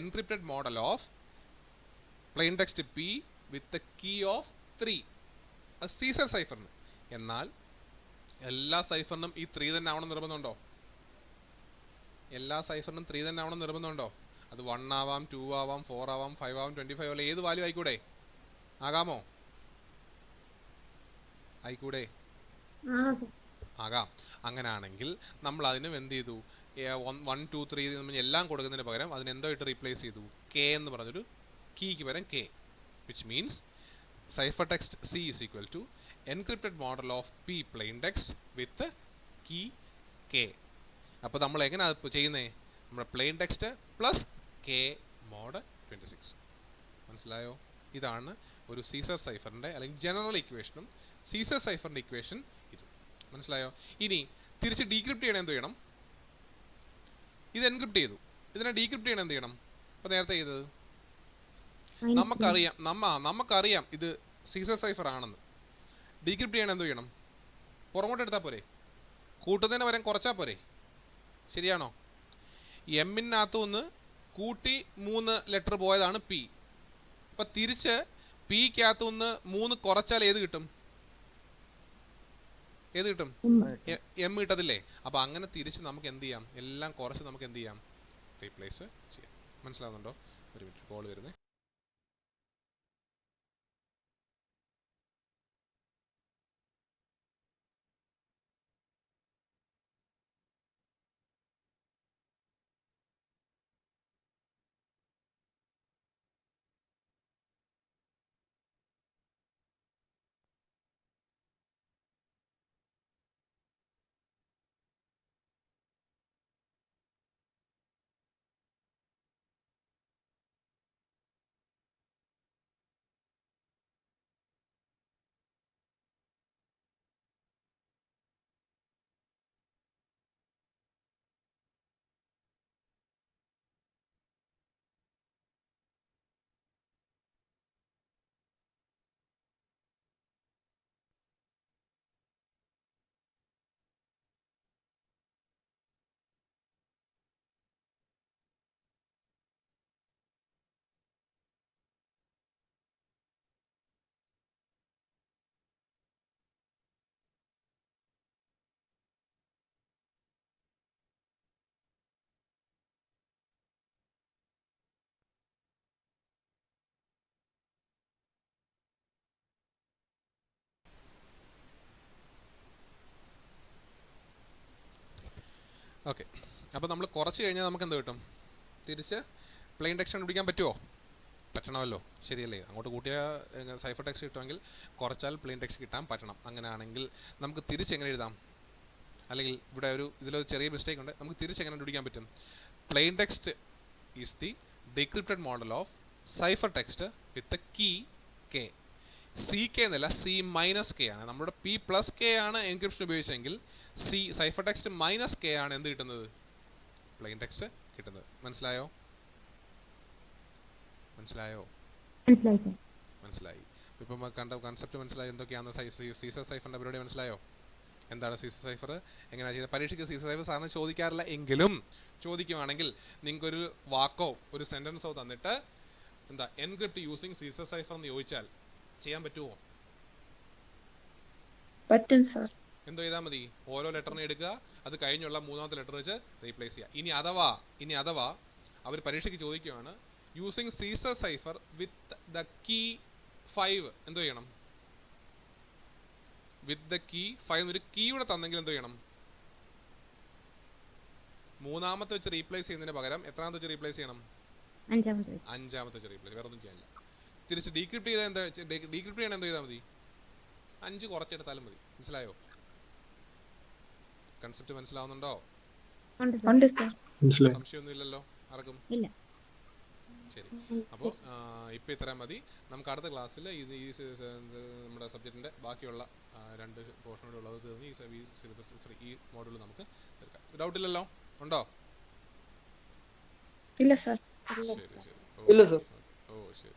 encrypted model of plain text P with key of 3. അത് സീസർ സൈഫറിന്. എന്നാൽ എല്ലാ സൈഫറിനും ഈ 3 തന്നെ ആവണം നിർബന്ധമുണ്ടോ? എല്ലാ സൈഫറിനും 3 തന്നെ ആവണം നിർബന്ധമുണ്ടോ? അത് 1 ആവാം, 2 ആവാം, 4 ആവാം, 5 ആവാം, 25 അല്ല ഏത് വാല്യൂ ആയിക്കൂടെ? ആകാമോ? ആയിക്കൂടെ? ആകാം. അങ്ങനെയാണെങ്കിൽ നമ്മൾ അതിനും എന്ത് ചെയ്തു? 1 2 3 എല്ലാം കൊടുക്കുന്നതിന് പകരം അതിന് എന്തോ ഇട്ട് റീപ്ലേസ് ചെയ്തു? കെ എന്ന് പറഞ്ഞൊരു കീക്ക് പകരം K, which means cipher text C is equal to encrypted model of P plain text with key K. അപ്പോൾ നമ്മൾ എങ്ങനെയാണ് ചെയ്യുന്നത്? നമ്മുടെ plain text plus K mod 26. മനസ്സിലായോ? ഇതാണ് ഒരു സീസർ സൈഫറിൻ്റെ അല്ലെങ്കിൽ ജനറൽ ഇക്വേഷനും സീസർ സൈഫറിൻ്റെ ഇക്വേഷൻ ഇത്. മനസ്സിലായോ? ഇനി തിരിച്ച് ഡീക്രിപ്റ്റ് ചെയ്യണം. എന്ത് ചെയ്യണം? ഇത് എൻക്രിപ്റ്റ് ചെയ്തു, ഇതിനെ ഡീക്രിപ്റ്റ് ചെയ്യണം. എന്ത് ചെയ്യണം? അപ്പോൾ നേരത്തെ ചെയ്തത് നമുക്കറിയാം ഇത് സീസർ സൈഫർ ആണെന്ന്. ഡീക്രിപ്റ്റ് ചെയ്യണം. എന്ത് ചെയ്യണം? പുറമോട്ട് എടുത്താൽ പോരെ? കൂട്ടുന്നതിന് പകരം കുറച്ചാൽ പോരെ? ശരിയാണോ? എമ്മിനകത്തു നിന്ന് കൂട്ടി 3 ലെറ്റർ പോയതാണ് P. അപ്പം തിരിച്ച് Pക്കകത്തു നിന്ന് 3 കുറച്ചാൽ ഏത് കിട്ടും? എം കിട്ടത്തില്ലേ? അപ്പോൾ അങ്ങനെ തിരിച്ച് നമുക്ക് എന്ത് ചെയ്യാം? എല്ലാം കുറച്ച് നമുക്ക് എന്ത് ചെയ്യാം? റീപ്ലേസ് ചെയ്യാം. മനസ്സിലാവുന്നുണ്ടോ? ഒരു മിനിറ്റ്, കോൾ വരുന്നേ. ഓക്കെ, അപ്പോൾ നമ്മൾ കുറച്ച് കഴിഞ്ഞാൽ നമുക്ക് എന്ത് കിട്ടും? തിരിച്ച് പ്ലെയിൻ ടെക്സ്റ്റ് കണ്ടുപിടിക്കാൻ പറ്റുമോ? പറ്റണമല്ലോ, ശരിയല്ലേ? അങ്ങോട്ട് കൂട്ടിയ സൈഫർ ടെക്സ്റ്റ് കിട്ടുമെങ്കിൽ കുറച്ചാൽ പ്ലെയിൻ ടെക്സ്റ്റ് കിട്ടാൻ പറ്റണം. അങ്ങനെയാണെങ്കിൽ നമുക്ക് തിരിച്ചെങ്ങനെ എഴുതാം? അല്ലെങ്കിൽ ഇവിടെ ഇതിലൊരു ചെറിയ മിസ്റ്റേക്ക് ഉണ്ട്. നമുക്ക് തിരിച്ചെങ്ങനെ കണ്ടുപിടിക്കാൻ പറ്റും? Plain text is the decrypted model of cipher text with key K. CK എന്നല്ല, C-K ആണ്. നമ്മുടെ P+K ആണ് എൻക്രിപ്ഷൻ ഉപയോഗിച്ചെങ്കിൽ സൈഫർ ടെക്സ്റ്റ് -K ആണ് എന്ത് കിട്ടുന്നത്? പ്ലെയിൻ ടെക്സ്റ്റ് കിട്ടുന്നത്. മനസ്സിലായി? ഇപ്പം കണ്ട കൺസെപ്റ്റ് മനസ്സിലായി? എന്തൊക്കെയാണ് സീസർ സൈഫറിൻ്റെ പരിപാടി? മനസ്സിലായോ? എന്താണ് സീസർ സൈഫർ, എങ്ങനെയാണ് ചെയ്തത്? പരീക്ഷയ്ക്ക് സീസർ സൈഫർ സാറിന് ചോദിക്കാറില്ല, എങ്കിലും ചോദിക്കുവാണെങ്കിൽ നിങ്ങൾക്കൊരു വാക്കോ ഒരു സെൻറ്റൻസോ തന്നിട്ട് എന്താ എൻക്രിപ്റ്റ് യൂസിങ് സീസർ സൈഫർ എന്ന് ചോദിച്ചാൽ ചെയ്യാൻ പറ്റുമോ? പറ്റും സർ. എന്തോ ചെയ്താൽ മതി? ഓരോ ലെറ്ററിനെ എടുക്കുക, അത് കഴിഞ്ഞുള്ള 3ാമത്തെ ലെറ്റർ വെച്ച് റീപ്ലേസ് ചെയ്യുക. ഇനി അഥവാ അവർ പരീക്ഷയ്ക്ക് ചോദിക്കുകയാണ് using Caesar cipher with the key 5 എന്തോ ചെയ്യണം? വിത്ത് ദ കീ 5 ഒരു കീ കൂടെ തന്നെങ്കിൽ എന്തോ ചെയ്യണം? മൂന്നാമത്തെ വെച്ച് റീപ്ലേസ് ചെയ്യുന്നതിന് പകരം എത്രാമത്തെ വെച്ച് റീപ്ലേസ് ചെയ്യണം? അഞ്ചാമത്തെ വെച്ച് റീപ്ലേസ്. വേറെ ഒന്നും ചെയ്യാനില്ല. തിരിച്ച് ഡീക്രിപ്റ്റ് ചെയ്താൽ എന്താ? ഡീക്രിപ്റ്റ് ചെയ്യണം എന്തോ ചെയ്താൽ മതി? 5 കുറച്ചെടുത്താലും മതി. മനസ്സിലായോ? കൺസെപ്റ്റ് മനസ്സിലാവുന്നുണ്ടോ? ഉണ്ട് സർ. മനസ്സിലായി. സംശയമൊന്നും ഇല്ലല്ലോ ആർക്കും? ഇല്ല. ശരി. അപ്പോൾ ഇപ്പോൾ ഇത്രയും മതി. നമുക്ക് അടുത്ത ക്ലാസ്സിൽ ഇത് ഈ നമ്മുടെ സബ്ജക്റ്റിൻ്റെ ബാക്കിയുള്ള 2 പോർഷൻ കൂടെ ഉള്ളത് തീർന്ന് ഈ സിലബസ് ഈ മോഡ്യൂൾ നമുക്ക് തീർക്കാം. ഡൗട്ടില്ലല്ലോ? ഉണ്ടോ? ഇല്ല സർ. ശരി ശരി. ഇല്ല സർ. ഓ ശരി.